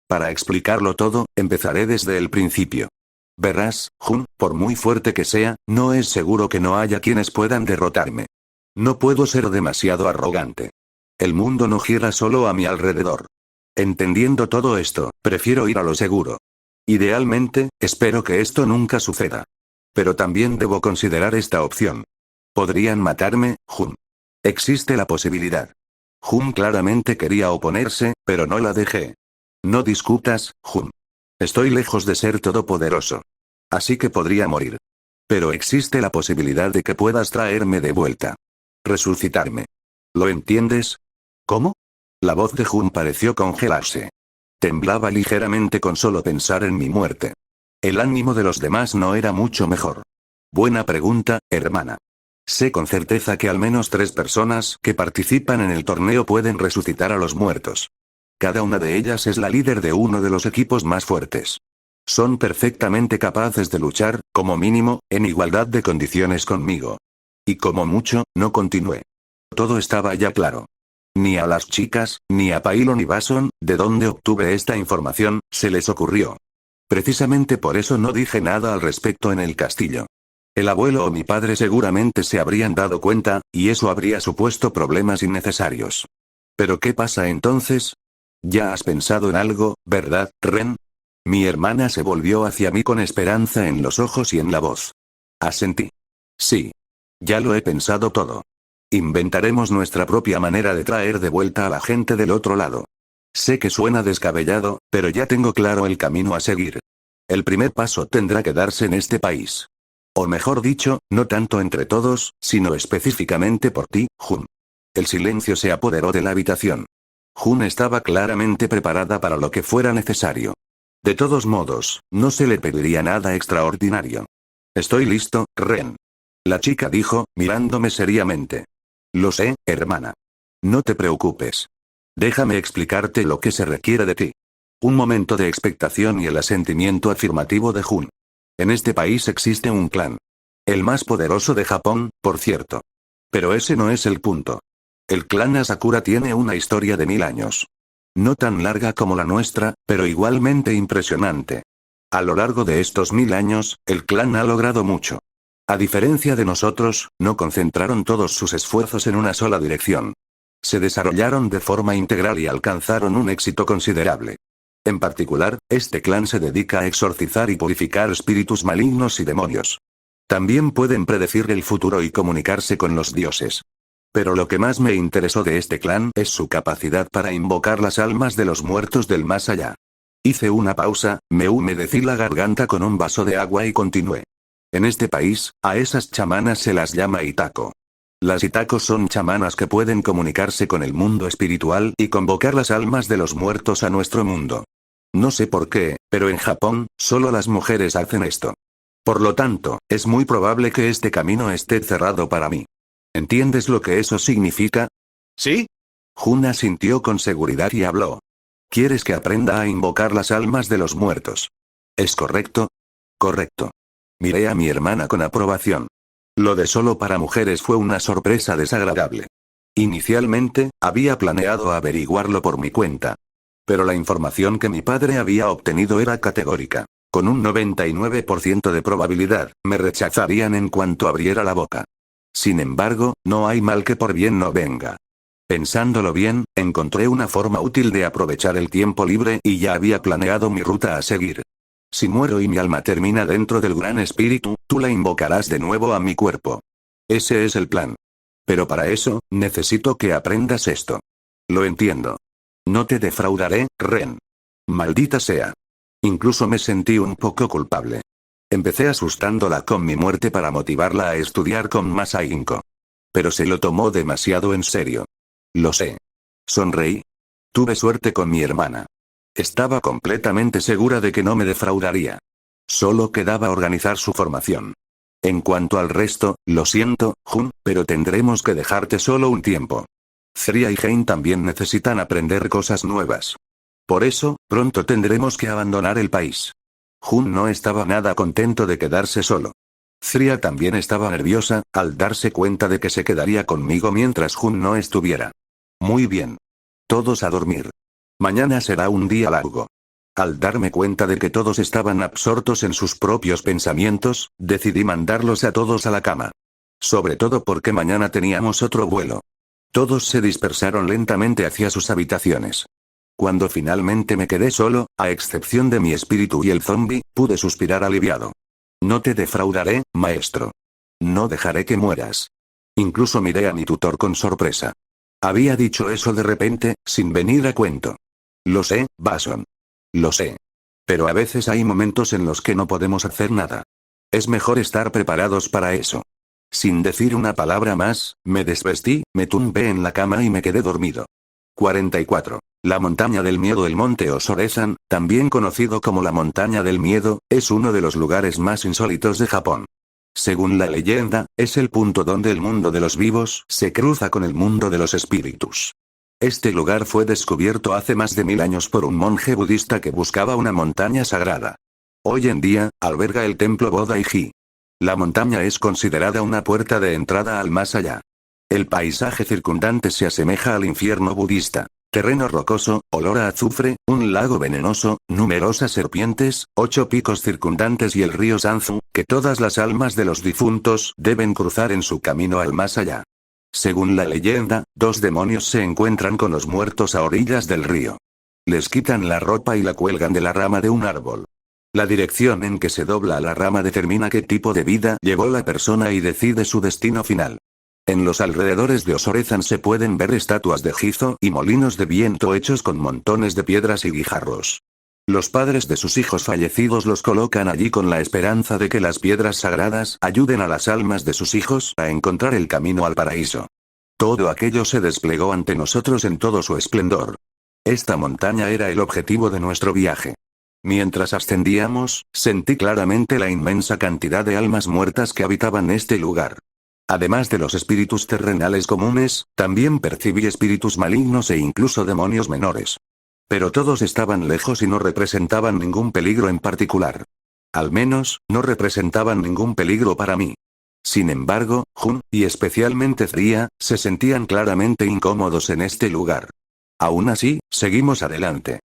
Para explicarlo todo, empezaré desde el principio. Verás, Jun, por muy fuerte que sea, no es seguro que no haya quienes puedan derrotarme. No puedo ser demasiado arrogante. El mundo no gira solo a mi alrededor. Entendiendo todo esto, prefiero ir a lo seguro. Idealmente, espero que esto nunca suceda. Pero también debo considerar esta opción. Podrían matarme, Jun. Existe la posibilidad. Jun claramente quería oponerse, pero no la dejé. No discutas, Jun. Estoy lejos de ser todopoderoso. Así que podría morir. Pero existe la posibilidad de que puedas traerme de vuelta. Resucitarme. ¿Lo entiendes? ¿Cómo? La voz de Jun pareció congelarse. Temblaba ligeramente con solo pensar en mi muerte. El ánimo de los demás no era mucho mejor. Buena pregunta, hermana. Sé con certeza que al menos 3 personas que participan en el torneo pueden resucitar a los muertos. Cada una de ellas es la líder de uno de los equipos más fuertes. Son perfectamente capaces de luchar, como mínimo, en igualdad de condiciones conmigo. Y como mucho, no continué. Todo estaba ya claro. Ni a las chicas, ni a Pailon y Bason, de donde obtuve esta información, se les ocurrió. Precisamente por eso no dije nada al respecto en el castillo. El abuelo o mi padre seguramente se habrían dado cuenta, y eso habría supuesto problemas innecesarios. ¿Pero qué pasa entonces? Ya has pensado en algo, ¿verdad, Ren? Mi hermana se volvió hacia mí con esperanza en los ojos y en la voz. Asentí. Sí. Ya lo he pensado todo. Inventaremos nuestra propia manera de traer de vuelta a la gente del otro lado. Sé que suena descabellado, pero ya tengo claro el camino a seguir. El primer paso tendrá que darse en este país. O mejor dicho, no tanto entre todos, sino específicamente por ti, Jun. El silencio se apoderó de la habitación. Jun estaba claramente preparada para lo que fuera necesario. De todos modos, no se le pediría nada extraordinario. Estoy listo, Ren. La chica dijo, mirándome seriamente. Lo sé, hermana. No te preocupes. Déjame explicarte lo que se requiere de ti. Un momento de expectación y el asentimiento afirmativo de Jun. En este país existe un clan. El más poderoso de Japón, por cierto. Pero ese no es el punto. El clan Asakura tiene una historia de 1000 años. No tan larga como la nuestra, pero igualmente impresionante. A lo largo de estos 1000 años, el clan ha logrado mucho. A diferencia de nosotros, no concentraron todos sus esfuerzos en una sola dirección. Se desarrollaron de forma integral y alcanzaron un éxito considerable. En particular, este clan se dedica a exorcizar y purificar espíritus malignos y demonios. También pueden predecir el futuro y comunicarse con los dioses. Pero lo que más me interesó de este clan es su capacidad para invocar las almas de los muertos del más allá. Hice una pausa, me humedecí la garganta con un vaso de agua y continué. En este país, a esas chamanas se las llama Itako. Las Itako son chamanas que pueden comunicarse con el mundo espiritual y convocar las almas de los muertos a nuestro mundo. No sé por qué, pero en Japón, solo las mujeres hacen esto. Por lo tanto, es muy probable que este camino esté cerrado para mí. ¿Entiendes lo que eso significa? ¿Sí? Jun asintió con seguridad y habló. ¿Quieres que aprenda a invocar las almas de los muertos? ¿Es correcto? Correcto. Miré a mi hermana con aprobación. Lo de solo para mujeres fue una sorpresa desagradable. Inicialmente, había planeado averiguarlo por mi cuenta. Pero la información que mi padre había obtenido era categórica. Con un 99% de probabilidad, me rechazarían en cuanto abriera la boca. Sin embargo, no hay mal que por bien no venga. Pensándolo bien, encontré una forma útil de aprovechar el tiempo libre y ya había planeado mi ruta a seguir. Si muero y mi alma termina dentro del Gran Espíritu, tú la invocarás de nuevo a mi cuerpo. Ese es el plan. Pero para eso, necesito que aprendas esto. Lo entiendo. No te defraudaré, Ren. Maldita sea. Incluso me sentí un poco culpable. Empecé asustándola con mi muerte para motivarla a estudiar con más ahínco. Pero se lo tomó demasiado en serio. Lo sé. Sonreí. Tuve suerte con mi hermana. Estaba completamente segura de que no me defraudaría. Solo quedaba organizar su formación. En cuanto al resto, lo siento, Jun, pero tendremos que dejarte solo un tiempo. Zria y Hein también necesitan aprender cosas nuevas. Por eso, pronto tendremos que abandonar el país. Jun no estaba nada contento de quedarse solo. Zria también estaba nerviosa, al darse cuenta de que se quedaría conmigo mientras Jun no estuviera. Muy bien. Todos a dormir. Mañana será un día largo. Al darme cuenta de que todos estaban absortos en sus propios pensamientos, decidí mandarlos a todos a la cama. Sobre todo porque mañana teníamos otro vuelo. Todos se dispersaron lentamente hacia sus habitaciones. Cuando finalmente me quedé solo, a excepción de mi espíritu y el zombi, pude suspirar aliviado. No te defraudaré, maestro. No dejaré que mueras. Incluso miré a mi tutor con sorpresa. Había dicho eso de repente, sin venir a cuento. Lo sé, Bason. Lo sé. Pero a veces hay momentos en los que no podemos hacer nada. Es mejor estar preparados para eso. Sin decir una palabra más, me desvestí, me tumbé en la cama y me quedé dormido. 44. La montaña del miedo. El monte Osorezan, también conocido como la montaña del miedo, es uno de los lugares más insólitos de Japón. Según la leyenda, es el punto donde el mundo de los vivos se cruza con el mundo de los espíritus. Este lugar fue descubierto hace más de 1000 años por un monje budista que buscaba una montaña sagrada. Hoy en día, alberga el templo Bodai-ji. La montaña es considerada una puerta de entrada al más allá. El paisaje circundante se asemeja al infierno budista. Terreno rocoso, olor a azufre, un lago venenoso, numerosas serpientes, 8 picos circundantes y el río Sanzu, que todas las almas de los difuntos deben cruzar en su camino al más allá. Según la leyenda, 2 demonios se encuentran con los muertos a orillas del río. Les quitan la ropa y la cuelgan de la rama de un árbol. La dirección en que se dobla la rama determina qué tipo de vida llevó la persona y decide su destino final. En los alrededores de Osorezan se pueden ver estatuas de Jizo y molinos de viento hechos con montones de piedras y guijarros. Los padres de sus hijos fallecidos los colocan allí con la esperanza de que las piedras sagradas ayuden a las almas de sus hijos a encontrar el camino al paraíso. Todo aquello se desplegó ante nosotros en todo su esplendor. Esta montaña era el objetivo de nuestro viaje. Mientras ascendíamos, sentí claramente la inmensa cantidad de almas muertas que habitaban este lugar. Además de los espíritus terrenales comunes, también percibí espíritus malignos e incluso demonios menores. Pero todos estaban lejos y no representaban ningún peligro en particular. Al menos, no representaban ningún peligro para mí. Sin embargo, Jun, y especialmente Zria, se sentían claramente incómodos en este lugar. Aún así, seguimos adelante.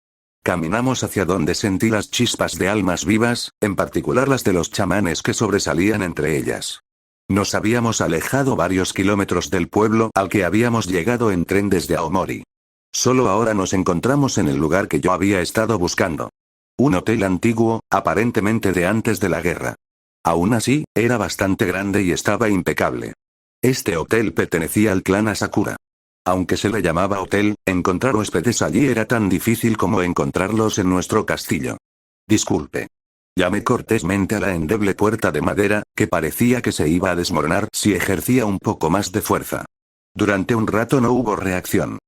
Caminamos hacia donde sentí las chispas de almas vivas, en particular las de los chamanes que sobresalían entre ellas. Nos habíamos alejado varios kilómetros del pueblo al que habíamos llegado en tren desde Aomori. Solo ahora nos encontramos en el lugar que yo había estado buscando. Un hotel antiguo, aparentemente de antes de la guerra. Aún así, era bastante grande y estaba impecable. Este hotel pertenecía al clan Asakura. Aunque se le llamaba hotel, encontrar huéspedes allí era tan difícil como encontrarlos en nuestro castillo. Disculpe. Llamé cortésmente a la endeble puerta de madera, que parecía que se iba a desmoronar si ejercía un poco más de fuerza. Durante un rato no hubo reacción.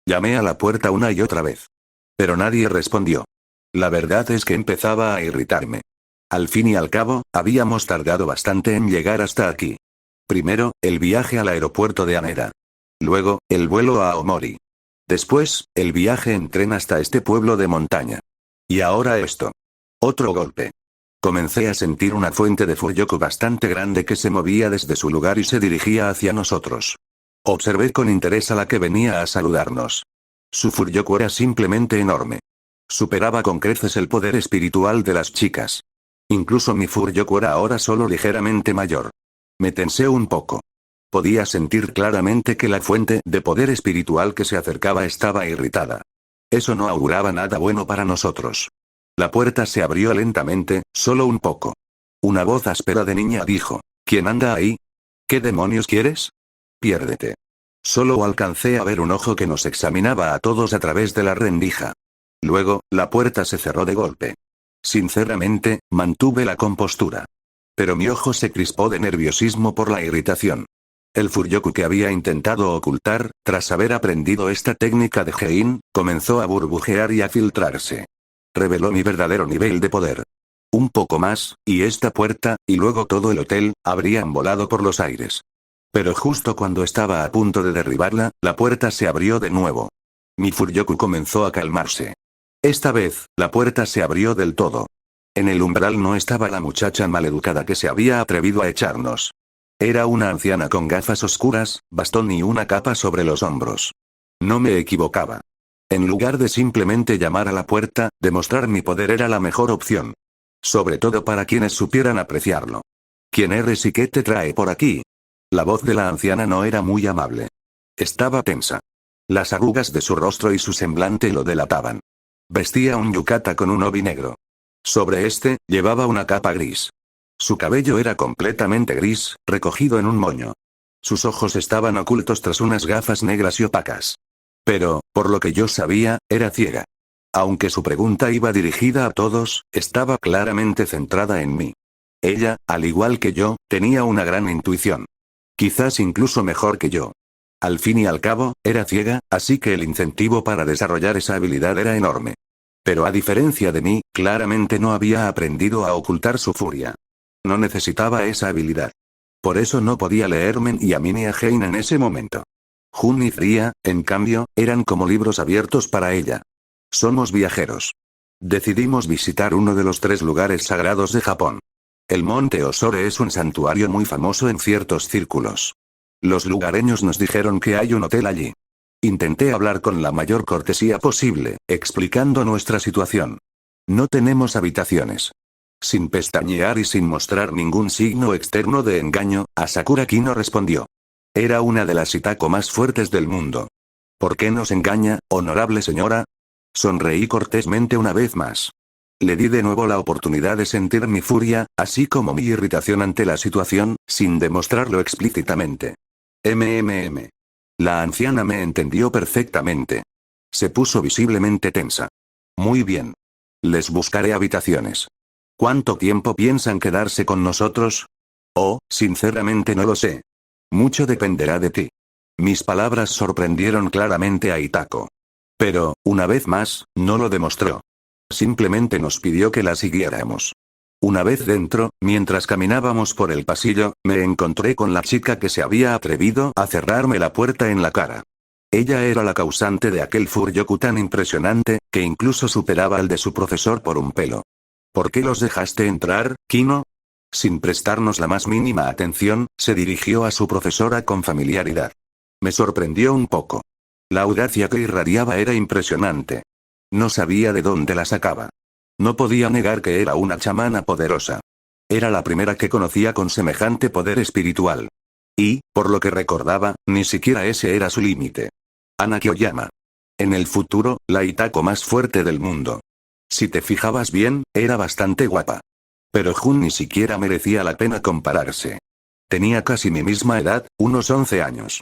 Llamé a la puerta una y otra vez. Pero nadie respondió. La verdad es que empezaba a irritarme. Al fin y al cabo, habíamos tardado bastante en llegar hasta aquí. Primero, el viaje al aeropuerto de Haneda. Luego, el vuelo a Aomori. Después, el viaje en tren hasta este pueblo de montaña. Y ahora esto. Otro golpe. Comencé a sentir una fuente de Fuyoku bastante grande que se movía desde su lugar y se dirigía hacia nosotros. Observé con interés a la que venía a saludarnos. Su Fuyoku era simplemente enorme. Superaba con creces el poder espiritual de las chicas. Incluso mi Fuyoku era ahora solo ligeramente mayor. Me tensé un poco. Podía sentir claramente que la fuente de poder espiritual que se acercaba estaba irritada. Eso no auguraba nada bueno para nosotros. La puerta se abrió lentamente, solo un poco. Una voz áspera de niña dijo: ¿Quién anda ahí? ¿Qué demonios quieres? Piérdete. Solo alcancé a ver un ojo que nos examinaba a todos a través de la rendija. Luego, la puerta se cerró de golpe. Sinceramente, mantuve la compostura. Pero mi ojo se crispó de nerviosismo por la irritación. El Furyoku que había intentado ocultar, tras haber aprendido esta técnica de Hein, comenzó a burbujear y a filtrarse. Reveló mi verdadero nivel de poder. Un poco más, y esta puerta, y luego todo el hotel, habrían volado por los aires. Pero justo cuando estaba a punto de derribarla, la puerta se abrió de nuevo. Mi Furyoku comenzó a calmarse. Esta vez, la puerta se abrió del todo. En el umbral no estaba la muchacha maleducada que se había atrevido a echarnos. Era una anciana con gafas oscuras, bastón y una capa sobre los hombros. No me equivocaba. En lugar de simplemente llamar a la puerta, demostrar mi poder era la mejor opción. Sobre todo para quienes supieran apreciarlo. ¿Quién eres y qué te trae por aquí? La voz de la anciana no era muy amable. Estaba tensa. Las arrugas de su rostro y su semblante lo delataban. Vestía un yukata con un obi negro. Sobre este, llevaba una capa gris. Su cabello era completamente gris, recogido en un moño. Sus ojos estaban ocultos tras unas gafas negras y opacas. Pero, por lo que yo sabía, era ciega. Aunque su pregunta iba dirigida a todos, estaba claramente centrada en mí. Ella, al igual que yo, tenía una gran intuición. Quizás incluso mejor que yo. Al fin y al cabo, era ciega, así que el incentivo para desarrollar esa habilidad era enorme. Pero a diferencia de mí, claramente no había aprendido a ocultar su furia. No necesitaba esa habilidad. Por eso no podía leer Men y a mí ni a Hein en ese momento. Jun y Fría, en cambio, eran como libros abiertos para ella. Somos viajeros. Decidimos visitar uno de los 3 lugares sagrados de Japón. El monte Osore es un santuario muy famoso en ciertos círculos. Los lugareños nos dijeron que hay un hotel allí. Intenté hablar con la mayor cortesía posible, explicando nuestra situación. No tenemos habitaciones. Sin pestañear y sin mostrar ningún signo externo de engaño, Asakura Kino respondió. Era una de las Itako más fuertes del mundo. ¿Por qué nos engaña, honorable señora? Sonreí cortésmente una vez más. Le di de nuevo la oportunidad de sentir mi furia, así como mi irritación ante la situación, sin demostrarlo explícitamente. La anciana me entendió perfectamente. Se puso visiblemente tensa. Muy bien. Les buscaré habitaciones. ¿Cuánto tiempo piensan quedarse con nosotros? Oh, sinceramente no lo sé. Mucho dependerá de ti. Mis palabras sorprendieron claramente a Itako. Pero, una vez más, no lo demostró. Simplemente nos pidió que la siguiéramos. Una vez dentro, mientras caminábamos por el pasillo, me encontré con la chica que se había atrevido a cerrarme la puerta en la cara. Ella era la causante de aquel Furyoku tan impresionante, que incluso superaba al de su profesor por un pelo. ¿Por qué los dejaste entrar, Kino? Sin prestarnos la más mínima atención, se dirigió a su profesora con familiaridad. Me sorprendió un poco. La audacia que irradiaba era impresionante. No sabía de dónde la sacaba. No podía negar que era una chamana poderosa. Era la primera que conocía con semejante poder espiritual. Y, por lo que recordaba, ni siquiera ese era su límite. Ana Kyoyama. En el futuro, la Itako más fuerte del mundo. Si te fijabas bien, era bastante guapa. Pero Jun ni siquiera merecía la pena compararse. Tenía casi mi misma edad, unos 11 años.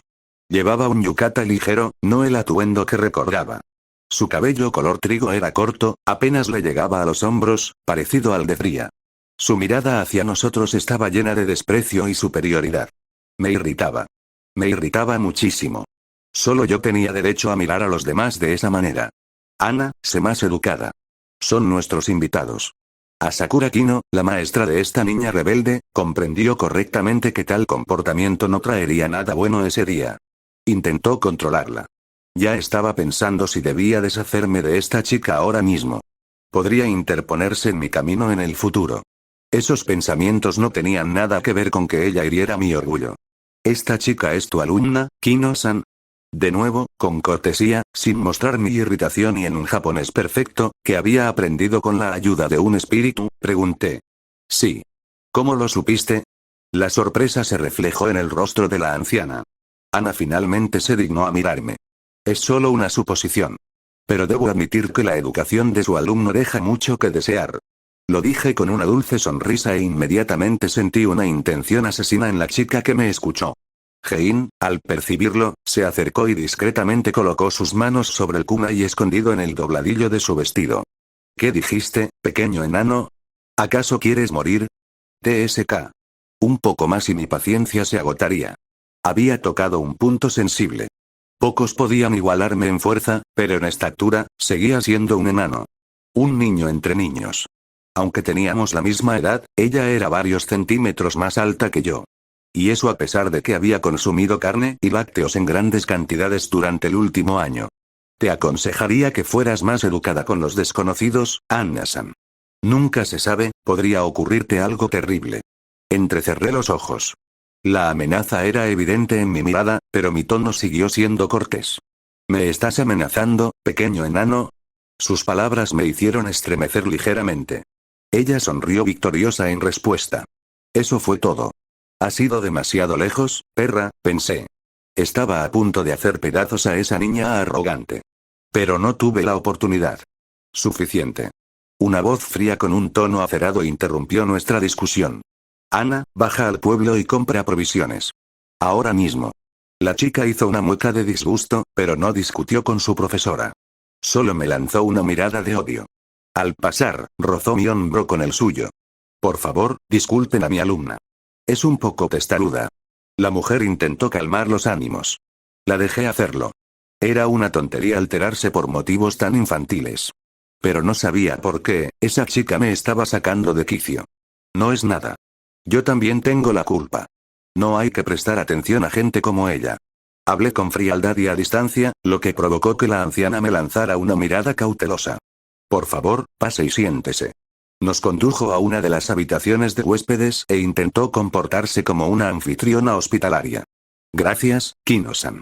Llevaba un yukata ligero, no el atuendo que recordaba. Su cabello color trigo era corto, apenas le llegaba a los hombros, parecido al de Fría. Su mirada hacia nosotros estaba llena de desprecio y superioridad. Me irritaba. Me irritaba muchísimo. Solo yo tenía derecho a mirar a los demás de esa manera. Ana, sé más educada. Son nuestros invitados. Asakura Kino, la maestra de esta niña rebelde, comprendió correctamente que tal comportamiento no traería nada bueno ese día. Intentó controlarla. Ya estaba pensando si debía deshacerme de esta chica ahora mismo. Podría interponerse en mi camino en el futuro. Esos pensamientos no tenían nada que ver con que ella hiriera mi orgullo. ¿Esta chica es tu alumna, Kino-san? De nuevo, con cortesía, sin mostrar mi irritación y en un japonés perfecto, que había aprendido con la ayuda de un espíritu, pregunté. Sí. ¿Cómo lo supiste? La sorpresa se reflejó en el rostro de la anciana. Ana finalmente se dignó a mirarme. Es solo una suposición. Pero debo admitir que la educación de su alumno deja mucho que desear. Lo dije con una dulce sonrisa e inmediatamente sentí una intención asesina en la chica que me escuchó. Hein, al percibirlo, se acercó y discretamente colocó sus manos sobre el kunai escondido en el dobladillo de su vestido. ¿Qué dijiste, pequeño enano? ¿Acaso quieres morir? TSK. Un poco más y mi paciencia se agotaría. Había tocado un punto sensible. Pocos podían igualarme en fuerza, pero en estatura, seguía siendo un enano. Un niño entre niños. Aunque teníamos la misma edad, ella era varios centímetros más alta que yo. Y eso a pesar de que había consumido carne y lácteos en grandes cantidades durante el último año. Te aconsejaría que fueras más educada con los desconocidos, Anna-san. Nunca se sabe, podría ocurrirte algo terrible. Entrecerré los ojos. La amenaza era evidente en mi mirada, pero mi tono siguió siendo cortés. ¿Me estás amenazando, pequeño enano? Sus palabras me hicieron estremecer ligeramente. Ella sonrió victoriosa en respuesta. Eso fue todo. ¿Has ido demasiado lejos, perra?, pensé. Estaba a punto de hacer pedazos a esa niña arrogante. Pero no tuve la oportunidad. Suficiente. Una voz fría con un tono acerado interrumpió nuestra discusión. Ana, baja al pueblo y compra provisiones. Ahora mismo. La chica hizo una mueca de disgusto, pero no discutió con su profesora. Solo me lanzó una mirada de odio. Al pasar, rozó mi hombro con el suyo. Por favor, disculpen a mi alumna. Es un poco testaruda. La mujer intentó calmar los ánimos. La dejé hacerlo. Era una tontería alterarse por motivos tan infantiles. Pero no sabía por qué, esa chica me estaba sacando de quicio. No es nada. Yo también tengo la culpa. No hay que prestar atención a gente como ella. Hablé con frialdad y a distancia, lo que provocó que la anciana me lanzara una mirada cautelosa. Por favor, pase y siéntese. Nos condujo a una de las habitaciones de huéspedes e intentó comportarse como una anfitriona hospitalaria. Gracias, Kino-san.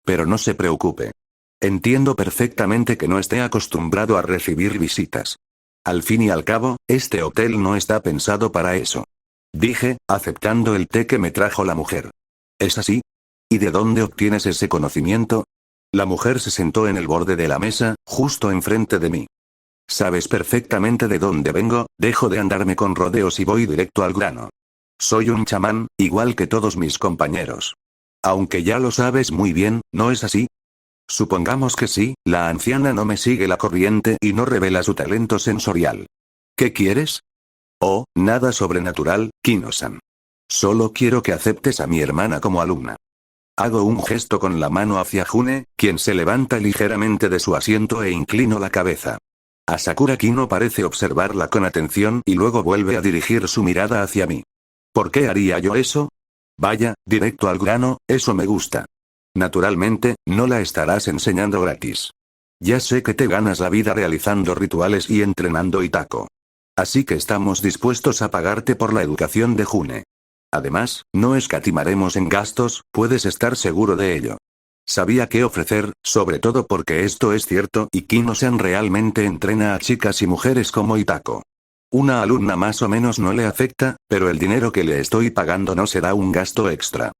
Pero no se preocupe. Entiendo perfectamente que no esté acostumbrado a recibir visitas. Al fin y al cabo, este hotel no está pensado para eso. Dije, aceptando el té que me trajo la mujer. ¿Es así? ¿Y de dónde obtienes ese conocimiento? La mujer se sentó en el borde de la mesa, justo enfrente de mí. Sabes perfectamente de dónde vengo, dejo de andarme con rodeos y voy directo al grano. Soy un chamán, igual que todos mis compañeros. Aunque ya lo sabes muy bien, ¿no es así? Supongamos que sí, la anciana no me sigue la corriente y no revela su talento sensorial. ¿Qué quieres? Oh, nada sobrenatural, Kino-san. Solo quiero que aceptes a mi hermana como alumna. Hago un gesto con la mano hacia June, quien se levanta ligeramente de su asiento e inclino la cabeza. Asakura Kino parece observarla con atención y luego vuelve a dirigir su mirada hacia mí. ¿Por qué haría yo eso? Vaya, directo al grano, eso me gusta. Naturalmente, no la estarás enseñando gratis. Ya sé que te ganas la vida realizando rituales y entrenando Itako. Así que estamos dispuestos a pagarte por la educación de June. Además, no escatimaremos en gastos, puedes estar seguro de ello. Sabía qué ofrecer, sobre todo porque esto es cierto y Kino-san realmente entrena a chicas y mujeres como Itako. Una alumna más o menos no le afecta, pero el dinero que le estoy pagando no será un gasto extra.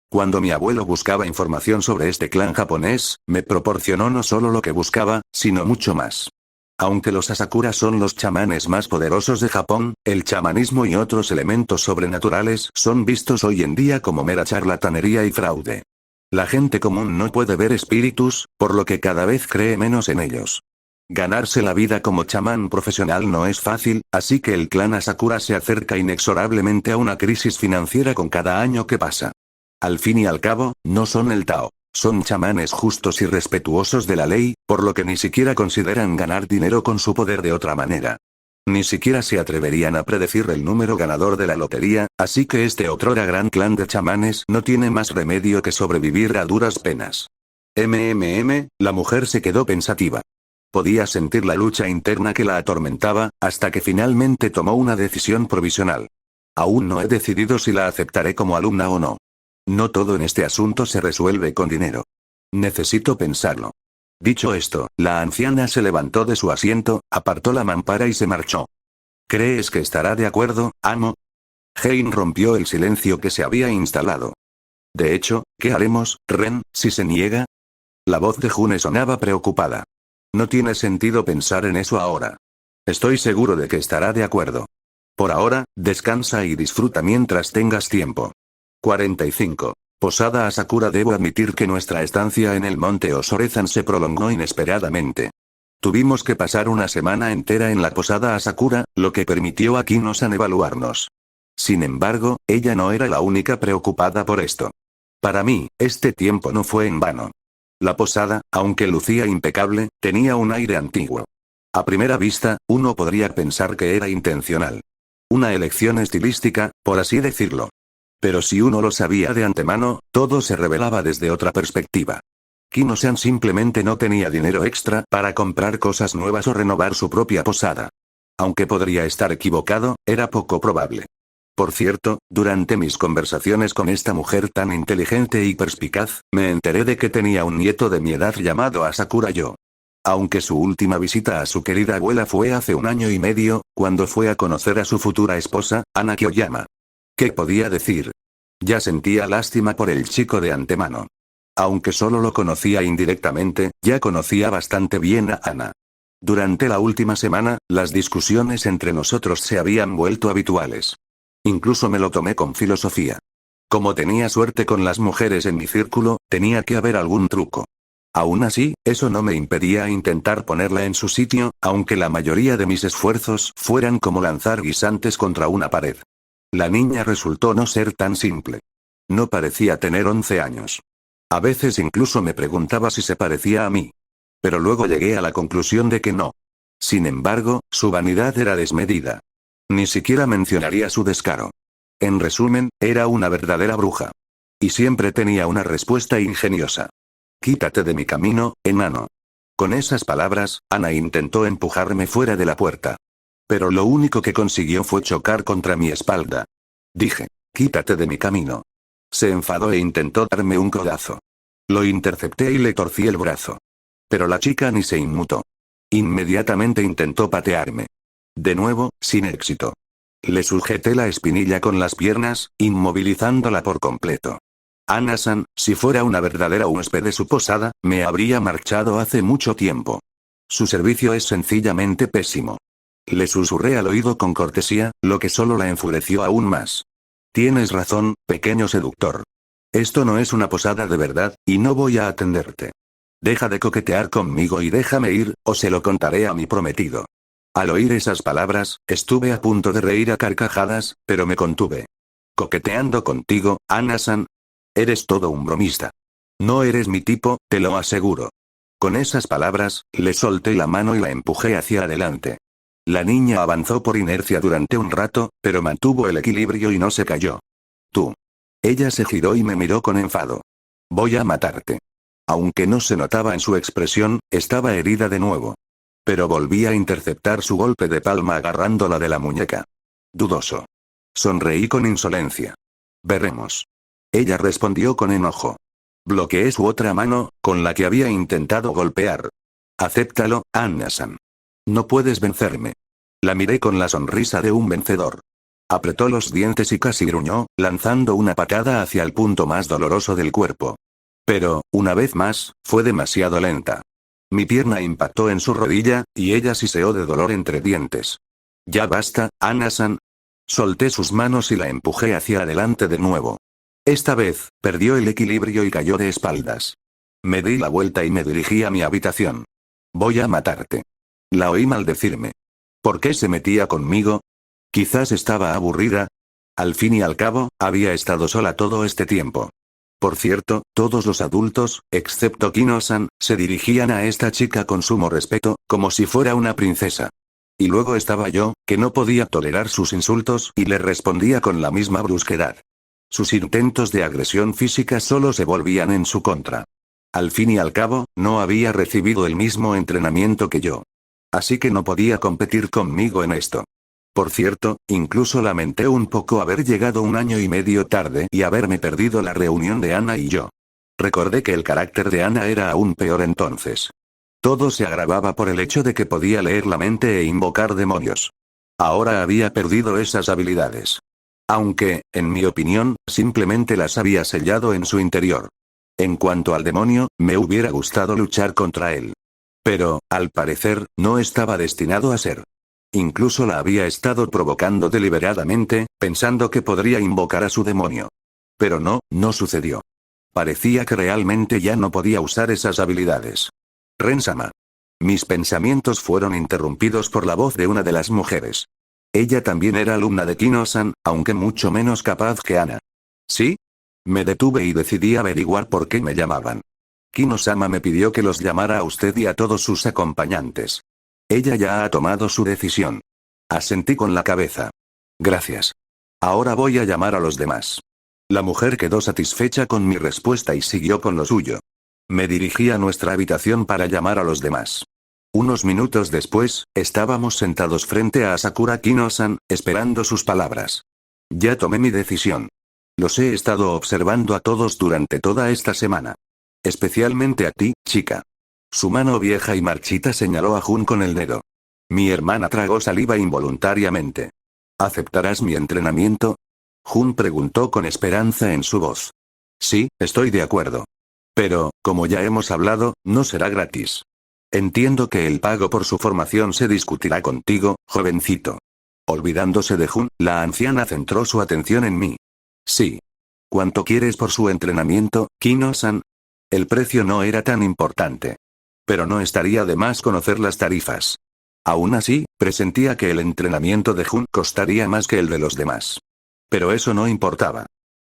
Cuando mi abuelo buscaba información sobre este clan japonés, me proporcionó no solo lo que buscaba, sino mucho más. Aunque los Asakura son los chamanes más poderosos de Japón, el chamanismo y otros elementos sobrenaturales son vistos hoy en día como mera charlatanería y fraude. La gente común no puede ver espíritus, por lo que cada vez cree menos en ellos. Ganarse la vida como chamán profesional no es fácil, así que el clan Asakura se acerca inexorablemente a una crisis financiera con cada año que pasa. Al fin y al cabo, no son el Tao. Son chamanes justos y respetuosos de la ley, por lo que ni siquiera consideran ganar dinero con su poder de otra manera. Ni siquiera se atreverían a predecir el número ganador de la lotería, así que este otrora gran clan de chamanes no tiene más remedio que sobrevivir a duras penas. La mujer se quedó pensativa. Podía sentir la lucha interna que la atormentaba, hasta que finalmente tomó una decisión provisional. Aún no he decidido si la aceptaré como alumna o no. No todo en este asunto se resuelve con dinero. Necesito pensarlo. Dicho esto, la anciana se levantó de su asiento, apartó la mampara y se marchó. ¿Crees que estará de acuerdo, amo? Hein rompió el silencio que se había instalado. De hecho, ¿qué haremos, Ren, si se niega? La voz de June sonaba preocupada. No tiene sentido pensar en eso ahora. Estoy seguro de que estará de acuerdo. Por ahora, descansa y disfruta mientras tengas tiempo. 45. Posada Asakura. Debo admitir que nuestra estancia en el monte Osorezan se prolongó inesperadamente. Tuvimos que pasar una semana entera en la posada Asakura, lo que permitió a Kino-san evaluarnos. Sin embargo, ella no era la única preocupada por esto. Para mí, este tiempo no fue en vano. La posada, aunque lucía impecable, tenía un aire antiguo. A primera vista, uno podría pensar que era intencional. Una elección estilística, por así decirlo. Pero si uno lo sabía de antemano, todo se revelaba desde otra perspectiva. Kino-san simplemente no tenía dinero extra para comprar cosas nuevas o renovar su propia posada. Aunque podría estar equivocado, era poco probable. Por cierto, durante mis conversaciones con esta mujer tan inteligente y perspicaz, me enteré de que tenía un nieto de mi edad llamado Asakura Yo. Aunque su última visita a su querida abuela fue hace 1 año y medio, cuando fue a conocer a su futura esposa, Ana Kyoyama. ¿Qué podía decir? Ya sentía lástima por el chico de antemano. Aunque solo lo conocía indirectamente, ya conocía bastante bien a Ana. Durante la última semana, las discusiones entre nosotros se habían vuelto habituales. Incluso me lo tomé con filosofía. Como tenía suerte con las mujeres en mi círculo, tenía que haber algún truco. Aún así, eso no me impedía intentar ponerla en su sitio, aunque la mayoría de mis esfuerzos fueran como lanzar guisantes contra una pared. La niña resultó no ser tan simple. No parecía tener 11 años. A veces incluso me preguntaba si se parecía a mí. Pero luego llegué a la conclusión de que no. Sin embargo, su vanidad era desmedida. Ni siquiera mencionaría su descaro. En resumen, era una verdadera bruja. Y siempre tenía una respuesta ingeniosa. Quítate de mi camino, enano. Con esas palabras, Ana intentó empujarme fuera de la puerta. Pero lo único que consiguió fue chocar contra mi espalda. Dije, quítate de mi camino. Se enfadó e intentó darme un codazo. Lo intercepté y le torcí el brazo. Pero la chica ni se inmutó. Inmediatamente intentó patearme. De nuevo, sin éxito. Le sujeté la espinilla con las piernas, inmovilizándola por completo. Ana-san, si fuera una verdadera huésped de su posada, me habría marchado hace mucho tiempo. Su servicio es sencillamente pésimo. Le susurré al oído con cortesía, lo que solo la enfureció aún más. Tienes razón, pequeño seductor. Esto no es una posada de verdad, y no voy a atenderte. Deja de coquetear conmigo y déjame ir, o se lo contaré a mi prometido. Al oír esas palabras, estuve a punto de reír a carcajadas, pero me contuve. ¿Coqueteando contigo, Ana-san? Eres todo un bromista. No eres mi tipo, te lo aseguro. Con esas palabras, le solté la mano y la empujé hacia adelante. La niña avanzó por inercia durante un rato, pero mantuvo el equilibrio y no se cayó. Tú. Ella se giró y me miró con enfado. Voy a matarte. Aunque no se notaba en su expresión, estaba herida de nuevo. Pero volví a interceptar su golpe de palma agarrándola de la muñeca. Dudoso. Sonreí con insolencia. Veremos. Ella respondió con enojo. Bloqueé su otra mano, con la que había intentado golpear. Acéptalo, Anna-san. No puedes vencerme. La miré con la sonrisa de un vencedor. Apretó los dientes y casi gruñó, lanzando una patada hacia el punto más doloroso del cuerpo. Pero, una vez más, fue demasiado lenta. Mi pierna impactó en su rodilla, y ella siseó de dolor entre dientes. Ya basta, Ana-san. Solté sus manos y la empujé hacia adelante de nuevo. Esta vez, perdió el equilibrio y cayó de espaldas. Me di la vuelta y me dirigí a mi habitación. Voy a matarte. La oí maldecirme. ¿Por qué se metía conmigo? Quizás estaba aburrida. Al fin y al cabo, había estado sola todo este tiempo. Por cierto, todos los adultos, excepto Kino-san, se dirigían a esta chica con sumo respeto, como si fuera una princesa. Y luego estaba yo, que no podía tolerar sus insultos y le respondía con la misma brusquedad. Sus intentos de agresión física solo se volvían en su contra. Al fin y al cabo, no había recibido el mismo entrenamiento que yo. Así que no podía competir conmigo en esto. Por cierto, incluso lamenté un poco haber llegado 1 año y medio tarde y haberme perdido la reunión de Ana y yo. Recordé que el carácter de Ana era aún peor entonces. Todo se agravaba por el hecho de que podía leer la mente e invocar demonios. Ahora había perdido esas habilidades. Aunque, en mi opinión, simplemente las había sellado en su interior. En cuanto al demonio, me hubiera gustado luchar contra él. Pero, al parecer, no estaba destinado a ser. Incluso la había estado provocando deliberadamente, pensando que podría invocar a su demonio. Pero no sucedió. Parecía que realmente ya no podía usar esas habilidades. Ren-sama. Mis pensamientos fueron interrumpidos por la voz de una de las mujeres. Ella también era alumna de Kino-san, aunque mucho menos capaz que Ana. ¿Sí? Me detuve y decidí averiguar por qué me llamaban. Kino-sama me pidió que los llamara a usted y a todos sus acompañantes. Ella ya ha tomado su decisión. Asentí con la cabeza. Gracias. Ahora voy a llamar a los demás. La mujer quedó satisfecha con mi respuesta y siguió con lo suyo. Me dirigí a nuestra habitación para llamar a los demás. Unos minutos después, estábamos sentados frente a Sakura Kino-san, esperando sus palabras. Ya tomé mi decisión. Los he estado observando a todos durante toda esta semana. Especialmente a ti, chica. Su mano vieja y marchita señaló a Jun con el dedo. Mi hermana tragó saliva involuntariamente. ¿Aceptarás mi entrenamiento? Jun preguntó con esperanza en su voz. Sí, estoy de acuerdo. Pero, como ya hemos hablado, no será gratis. Entiendo que el pago por su formación se discutirá contigo, jovencito. Olvidándose de Jun, la anciana centró su atención en mí. Sí. ¿Cuánto quieres por su entrenamiento, Kino-san? El precio no era tan importante. Pero no estaría de más conocer las tarifas. Aún así, presentía que el entrenamiento de Jun costaría más que el de los demás. Pero eso no importaba.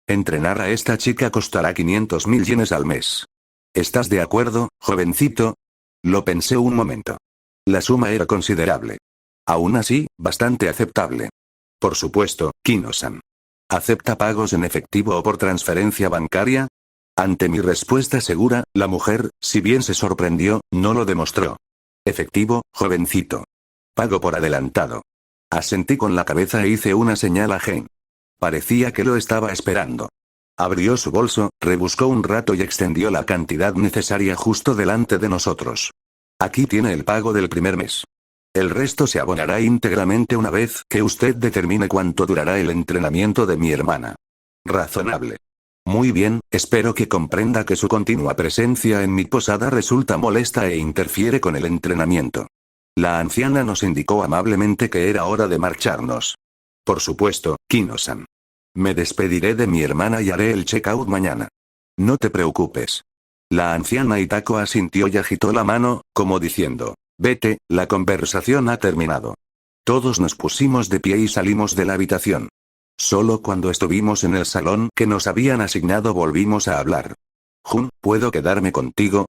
Entrenar a esta chica costará 500.000 yenes al mes. ¿Estás de acuerdo, jovencito? Lo pensé un momento. La suma era considerable. Aún así, bastante aceptable. Por supuesto, Kino-san. ¿Acepta pagos en efectivo o por transferencia bancaria? Ante mi respuesta segura, la mujer, si bien se sorprendió, no lo demostró. Efectivo, jovencito. Pago por adelantado. Asentí con la cabeza e hice una señal a Jane. Parecía que lo estaba esperando. Abrió su bolso, rebuscó un rato y extendió la cantidad necesaria justo delante de nosotros. Aquí tiene el pago del primer mes. El resto se abonará íntegramente una vez que usted determine cuánto durará el entrenamiento de mi hermana. Razonable. Muy bien, espero que comprenda que su continua presencia en mi posada resulta molesta e interfiere con el entrenamiento. La anciana nos indicó amablemente que era hora de marcharnos. Por supuesto, Kino-san. Me despediré de mi hermana y haré el check-out mañana. No te preocupes. La anciana Itako asintió y agitó la mano, como diciendo, vete, la conversación ha terminado. Todos nos pusimos de pie y salimos de la habitación. Solo cuando estuvimos en el salón que nos habían asignado volvimos a hablar. Jun, ¿puedo quedarme contigo?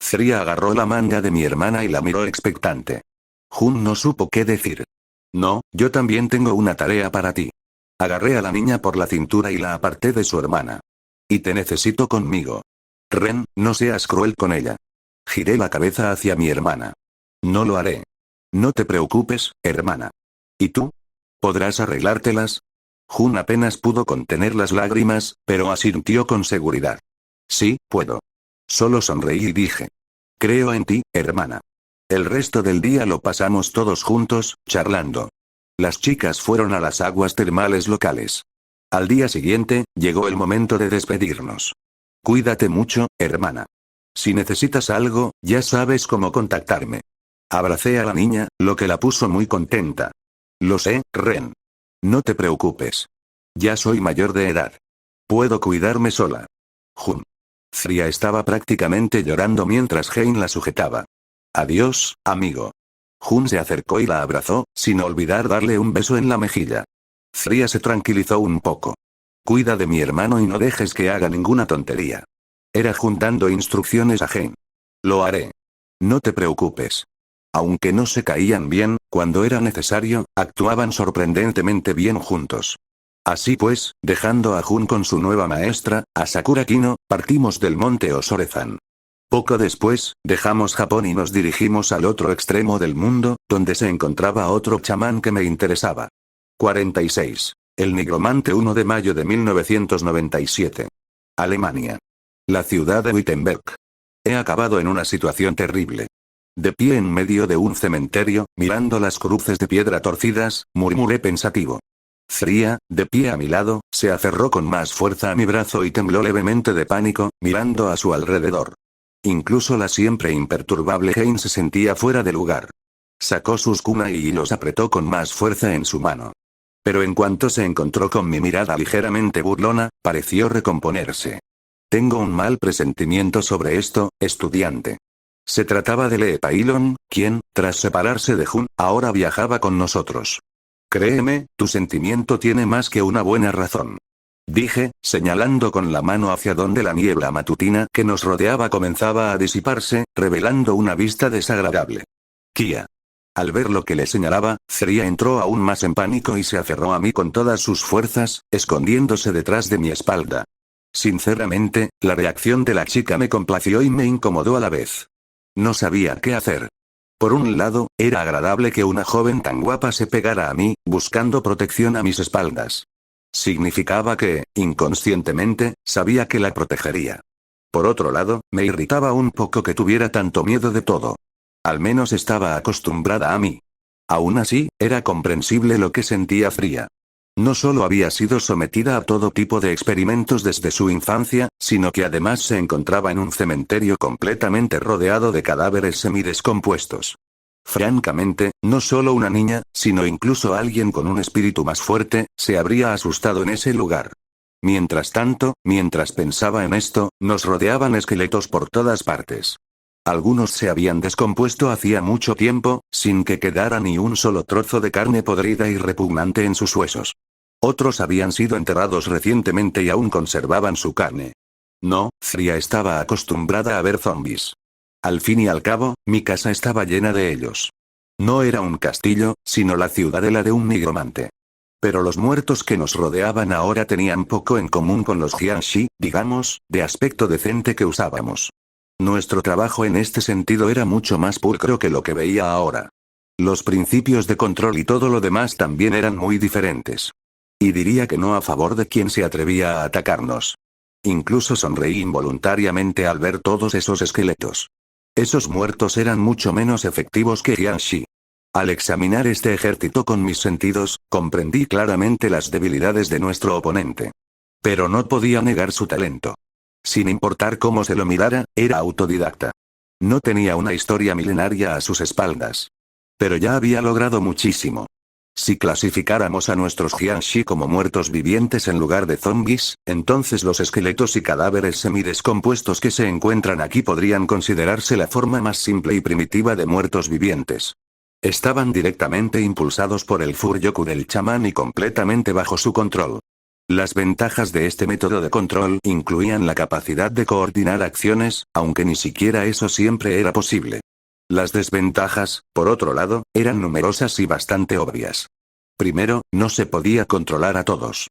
Zria agarró la manga de mi hermana y la miró expectante. Jun no supo qué decir. No, yo también tengo una tarea para ti. Agarré a la niña por la cintura y la aparté de su hermana. Y te necesito conmigo. Ren, no seas cruel con ella. Giré la cabeza hacia mi hermana. No lo haré. No te preocupes, hermana. ¿Y tú? ¿Podrás arreglártelas? Jun apenas pudo contener las lágrimas, pero asintió con seguridad. Sí, puedo. Solo sonreí y dije. Creo en ti, hermana. El resto del día lo pasamos todos juntos, charlando. Las chicas fueron a las aguas termales locales. Al día siguiente, llegó el momento de despedirnos. Cuídate mucho, hermana. Si necesitas algo, ya sabes cómo contactarme. Abracé a la niña, lo que la puso muy contenta. Lo sé, Ren. No te preocupes. Ya soy mayor de edad. Puedo cuidarme sola. Jun. Zria estaba prácticamente llorando mientras Jane la sujetaba. Adiós, amigo. Jun se acercó y la abrazó, sin olvidar darle un beso en la mejilla. Zria se tranquilizó un poco. Cuida de mi hermano y no dejes que haga ninguna tontería. Era Jun dando instrucciones a Jane. Lo haré. No te preocupes. Aunque no se caían bien, cuando era necesario, actuaban sorprendentemente bien juntos. Así pues, dejando a Jun con su nueva maestra, a Sakura Kino, partimos del monte Osorezan. Poco después, dejamos Japón y nos dirigimos al otro extremo del mundo, donde se encontraba otro chamán que me interesaba. 46. El Nigromante 1 de mayo de 1997. Alemania. La ciudad de Wittenberg. He acabado en una situación terrible. De pie en medio de un cementerio, mirando las cruces de piedra torcidas, murmuré pensativo. Fría, de pie a mi lado, se aferró con más fuerza a mi brazo y tembló levemente de pánico, mirando a su alrededor. Incluso la siempre imperturbable Hein se sentía fuera de lugar. Sacó sus kunai y los apretó con más fuerza en su mano. Pero en cuanto se encontró con mi mirada ligeramente burlona, pareció recomponerse. Tengo un mal presentimiento sobre esto, estudiante. Se trataba de Lee Pailon, quien, tras separarse de Jun, ahora viajaba con nosotros. Créeme, tu sentimiento tiene más que una buena razón. Dije, señalando con la mano hacia donde la niebla matutina que nos rodeaba comenzaba a disiparse, revelando una vista desagradable. Kia. Al ver lo que le señalaba, Fría entró aún más en pánico y se aferró a mí con todas sus fuerzas, escondiéndose detrás de mi espalda. Sinceramente, la reacción de la chica me complació y me incomodó a la vez. No sabía qué hacer. Por un lado, era agradable que una joven tan guapa se pegara a mí, buscando protección a mis espaldas. Significaba que, inconscientemente, sabía que la protegería. Por otro lado, me irritaba un poco que tuviera tanto miedo de todo. Al menos estaba acostumbrada a mí. Aún así, era comprensible lo que sentía Fría. No solo había sido sometida a todo tipo de experimentos desde su infancia, sino que además se encontraba en un cementerio completamente rodeado de cadáveres semidescompuestos. Francamente, no solo una niña, sino incluso alguien con un espíritu más fuerte, se habría asustado en ese lugar. Mientras tanto, mientras pensaba en esto, nos rodeaban esqueletos por todas partes. Algunos se habían descompuesto hacía mucho tiempo, sin que quedara ni un solo trozo de carne podrida y repugnante en sus huesos. Otros habían sido enterrados recientemente y aún conservaban su carne. No, Fría estaba acostumbrada a ver zombies. Al fin y al cabo, mi casa estaba llena de ellos. No era un castillo, sino la ciudadela de un nigromante. Pero los muertos que nos rodeaban ahora tenían poco en común con los Jianshi, digamos, de aspecto decente que usábamos. Nuestro trabajo en este sentido era mucho más pulcro que lo que veía ahora. Los principios de control y todo lo demás también eran muy diferentes. Y diría que no a favor de quien se atrevía a atacarnos. Incluso sonreí involuntariamente al ver todos esos esqueletos. Esos muertos eran mucho menos efectivos que Jianshi. Al examinar este ejército con mis sentidos, comprendí claramente las debilidades de nuestro oponente. Pero no podía negar su talento. Sin importar cómo se lo mirara, era autodidacta. No tenía una historia milenaria a sus espaldas. Pero ya había logrado muchísimo. Si clasificáramos a nuestros Jianshi como muertos vivientes en lugar de zombies, entonces los esqueletos y cadáveres semidescompuestos que se encuentran aquí podrían considerarse la forma más simple y primitiva de muertos vivientes. Estaban directamente impulsados por el Furyoku del chamán y completamente bajo su control. Las ventajas de este método de control incluían la capacidad de coordinar acciones, aunque ni siquiera eso siempre era posible. Las desventajas, por otro lado, eran numerosas y bastante obvias. Primero, no se podía controlar a todos.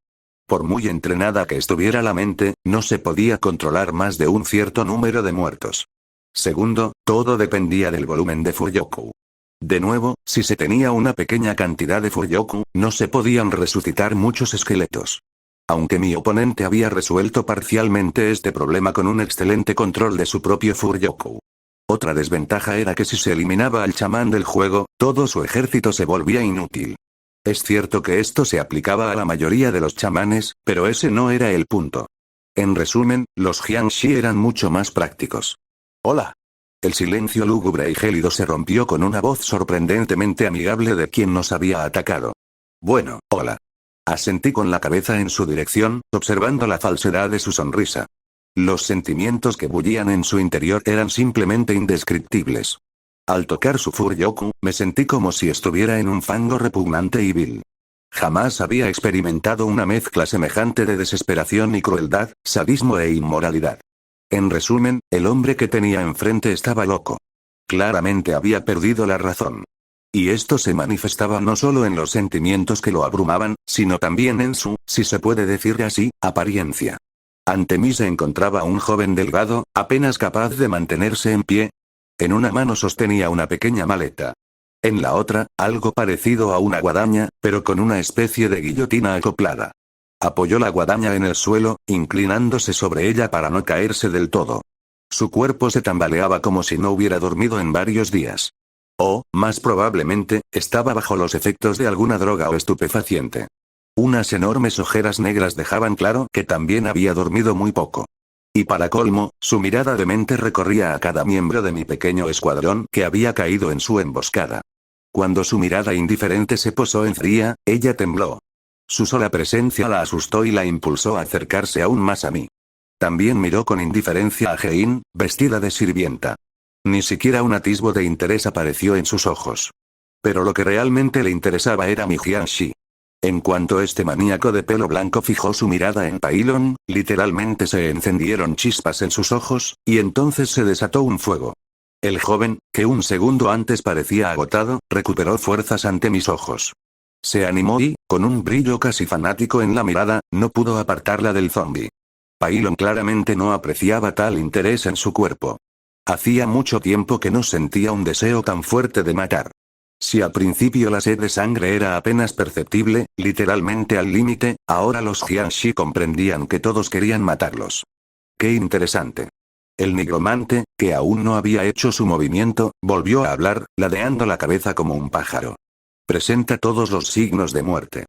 Por muy entrenada que estuviera la mente, no se podía controlar más de un cierto número de muertos. Segundo, todo dependía del volumen de Furyoku. De nuevo, si se tenía una pequeña cantidad de Furyoku, no se podían resucitar muchos esqueletos. Aunque mi oponente había resuelto parcialmente este problema con un excelente control de su propio Furyoku. Otra desventaja era que si se eliminaba al chamán del juego, todo su ejército se volvía inútil. Es cierto que esto se aplicaba a la mayoría de los chamanes, pero ese no era el punto. En resumen, los Jianshi eran mucho más prácticos. Hola. El silencio lúgubre y gélido se rompió con una voz sorprendentemente amigable de quien nos había atacado. Bueno, hola. Asentí con la cabeza en su dirección, observando la falsedad de su sonrisa. Los sentimientos que bullían en su interior eran simplemente indescriptibles. Al tocar su Furyoku, me sentí como si estuviera en un fango repugnante y vil. Jamás había experimentado una mezcla semejante de desesperación y crueldad, sadismo e inmoralidad. En resumen, el hombre que tenía enfrente estaba loco. Claramente había perdido la razón. Y esto se manifestaba no solo en los sentimientos que lo abrumaban, sino también en su, si se puede decir así, apariencia. Ante mí se encontraba un joven delgado, apenas capaz de mantenerse en pie. En una mano sostenía una pequeña maleta. En la otra, algo parecido a una guadaña, pero con una especie de guillotina acoplada. Apoyó la guadaña en el suelo, inclinándose sobre ella para no caerse del todo. Su cuerpo se tambaleaba como si no hubiera dormido en varios días. O, más probablemente, estaba bajo los efectos de alguna droga o estupefaciente. Unas enormes ojeras negras dejaban claro que también había dormido muy poco. Y para colmo, su mirada demente recorría a cada miembro de mi pequeño escuadrón que había caído en su emboscada. Cuando su mirada indiferente se posó en Fría, ella tembló. Su sola presencia la asustó y la impulsó a acercarse aún más a mí. También miró con indiferencia a Hein, vestida de sirvienta. Ni siquiera un atisbo de interés apareció en sus ojos. Pero lo que realmente le interesaba era mi Jianxi. En cuanto este maníaco de pelo blanco fijó su mirada en Pailon, literalmente se encendieron chispas en sus ojos, y entonces se desató un fuego. El joven, que un segundo antes parecía agotado, recuperó fuerzas ante mis ojos. Se animó y, con un brillo casi fanático en la mirada, no pudo apartarla del zombi. Pailon claramente no apreciaba tal interés en su cuerpo. Hacía mucho tiempo que no sentía un deseo tan fuerte de matar. Si al principio la sed de sangre era apenas perceptible, literalmente al límite, ahora los Jianxi comprendían que todos querían matarlos. ¡Qué interesante! El nigromante, que aún no había hecho su movimiento, volvió a hablar, ladeando la cabeza como un pájaro. Presenta todos los signos de muerte.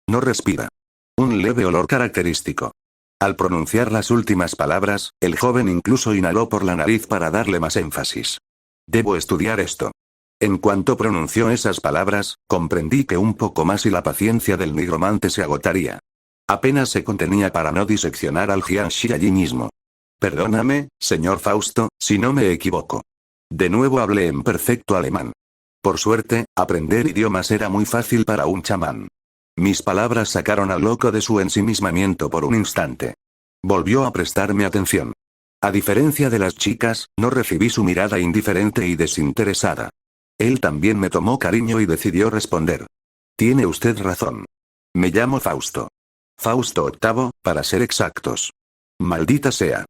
No respira. Un leve olor característico. Al pronunciar las últimas palabras, el joven incluso inhaló por la nariz para darle más énfasis. Debo estudiar esto. En cuanto pronunció esas palabras, comprendí que un poco más y la paciencia del nigromante se agotaría. Apenas se contenía para no diseccionar al Jianxi allí mismo. Perdóname, señor Fausto, si no me equivoco. De nuevo hablé en perfecto alemán. Por suerte, aprender idiomas era muy fácil para un chamán. Mis palabras sacaron al loco de su ensimismamiento por un instante. Volvió a prestarme atención. A diferencia de las chicas, no recibí su mirada indiferente y desinteresada. Él también me tomó cariño y decidió responder. Tiene usted razón. Me llamo Fausto. Fausto VIII, para ser exactos. Maldita sea.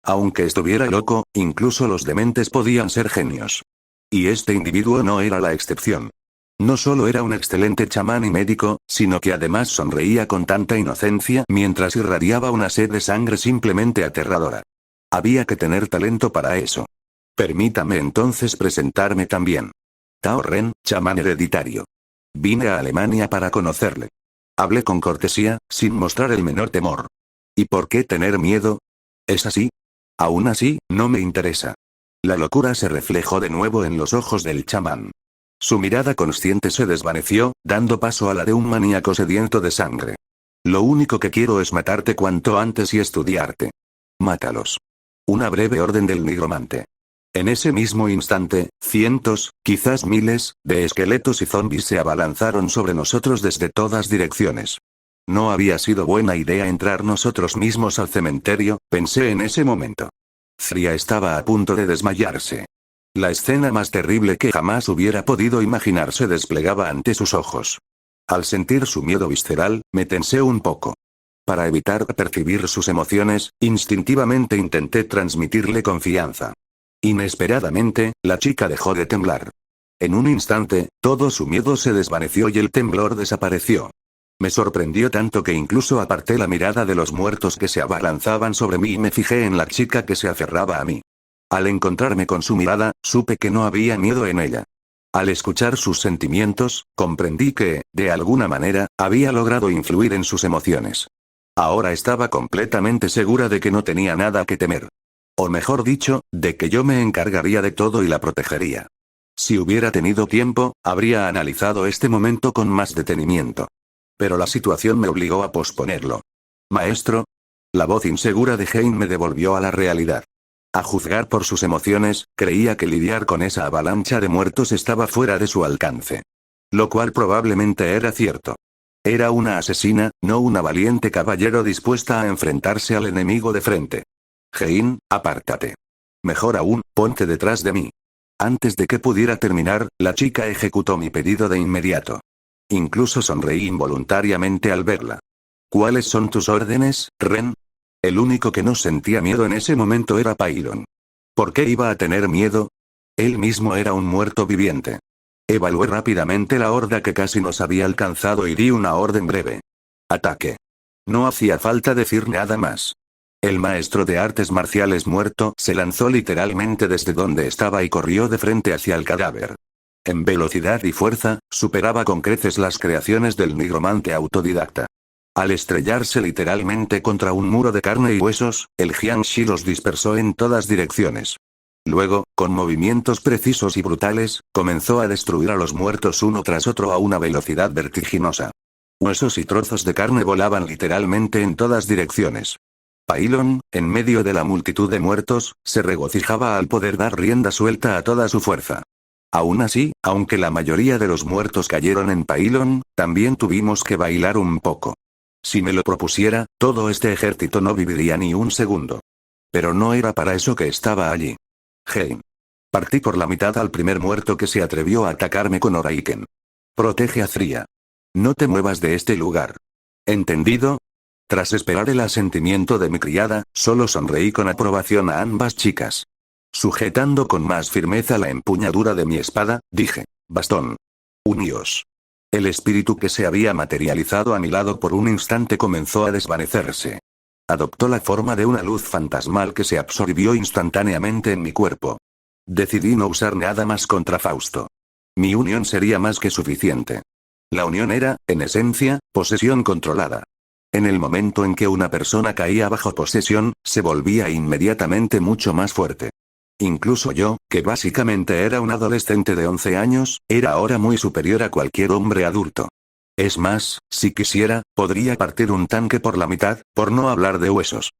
Aunque estuviera loco, incluso los dementes podían ser genios. Y este individuo no era la excepción. No solo era un excelente chamán y médico, sino que además sonreía con tanta inocencia mientras irradiaba una sed de sangre simplemente aterradora. Había que tener talento para eso. Permítame entonces presentarme también. Tao Ren, chamán hereditario. Vine a Alemania para conocerle. Hablé con cortesía, sin mostrar el menor temor. ¿Y por qué tener miedo? ¿Es así? Aún así, no me interesa. La locura se reflejó de nuevo en los ojos del chamán. Su mirada consciente se desvaneció, dando paso a la de un maníaco sediento de sangre. Lo único que quiero es matarte cuanto antes y estudiarte. Mátalos. Una breve orden del nigromante. En ese mismo instante, cientos, quizás miles, de esqueletos y zombis se abalanzaron sobre nosotros desde todas direcciones. No había sido buena idea entrar nosotros mismos al cementerio, pensé en ese momento. Fría estaba a punto de desmayarse. La escena más terrible que jamás hubiera podido imaginar se desplegaba ante sus ojos. Al sentir su miedo visceral, me tensé un poco. Para evitar percibir sus emociones, instintivamente intenté transmitirle confianza. Inesperadamente, la chica dejó de temblar. En un instante, todo su miedo se desvaneció y el temblor desapareció. Me sorprendió tanto que incluso aparté la mirada de los muertos que se abalanzaban sobre mí y me fijé en la chica que se aferraba a mí. Al encontrarme con su mirada, supe que no había miedo en ella. Al escuchar sus sentimientos, comprendí que, de alguna manera, había logrado influir en sus emociones. Ahora estaba completamente segura de que no tenía nada que temer. O mejor dicho, de que yo me encargaría de todo y la protegería. Si hubiera tenido tiempo, habría analizado este momento con más detenimiento. Pero la situación me obligó a posponerlo. Maestro. La voz insegura de Hein me devolvió a la realidad. A juzgar por sus emociones, creía que lidiar con esa avalancha de muertos estaba fuera de su alcance. Lo cual probablemente era cierto. Era una asesina, no una valiente caballero dispuesta a enfrentarse al enemigo de frente. Hein, apártate. Mejor aún, ponte detrás de mí. Antes de que pudiera terminar, la chica ejecutó mi pedido de inmediato. Incluso sonreí involuntariamente al verla. ¿Cuáles son tus órdenes, Ren? El único que no sentía miedo en ese momento era Pailon. ¿Por qué iba a tener miedo? Él mismo era un muerto viviente. Evalué rápidamente la horda que casi nos había alcanzado y di una orden breve. Ataque. No hacía falta decir nada más. El maestro de artes marciales muerto se lanzó literalmente desde donde estaba y corrió de frente hacia el cadáver. En velocidad y fuerza, superaba con creces las creaciones del nigromante autodidacta. Al estrellarse literalmente contra un muro de carne y huesos, el Jiangshi los dispersó en todas direcciones. Luego, con movimientos precisos y brutales, comenzó a destruir a los muertos uno tras otro a una velocidad vertiginosa. Huesos y trozos de carne volaban literalmente en todas direcciones. Pailon, en medio de la multitud de muertos, se regocijaba al poder dar rienda suelta a toda su fuerza. Aún así, aunque la mayoría de los muertos cayeron en Pailon, también tuvimos que bailar un poco. Si me lo propusiera, todo este ejército no viviría ni un segundo. Pero no era para eso que estaba allí. Hey. Partí por la mitad al primer muerto que se atrevió a atacarme con Oraiken. Protege a Zria. No te muevas de este lugar. ¿Entendido? Tras esperar el asentimiento de mi criada, solo sonreí con aprobación a ambas chicas. Sujetando con más firmeza la empuñadura de mi espada, dije: bastón. Uníos. El espíritu que se había materializado a mi lado por un instante comenzó a desvanecerse. Adoptó la forma de una luz fantasmal que se absorbió instantáneamente en mi cuerpo. Decidí no usar nada más contra Fausto. Mi unión sería más que suficiente. La unión era, en esencia, posesión controlada. En el momento en que una persona caía bajo posesión, se volvía inmediatamente mucho más fuerte. Incluso yo, que básicamente era un adolescente de 11 años, era ahora muy superior a cualquier hombre adulto. Es más, si quisiera, podría partir un tanque por la mitad, por no hablar de huesos.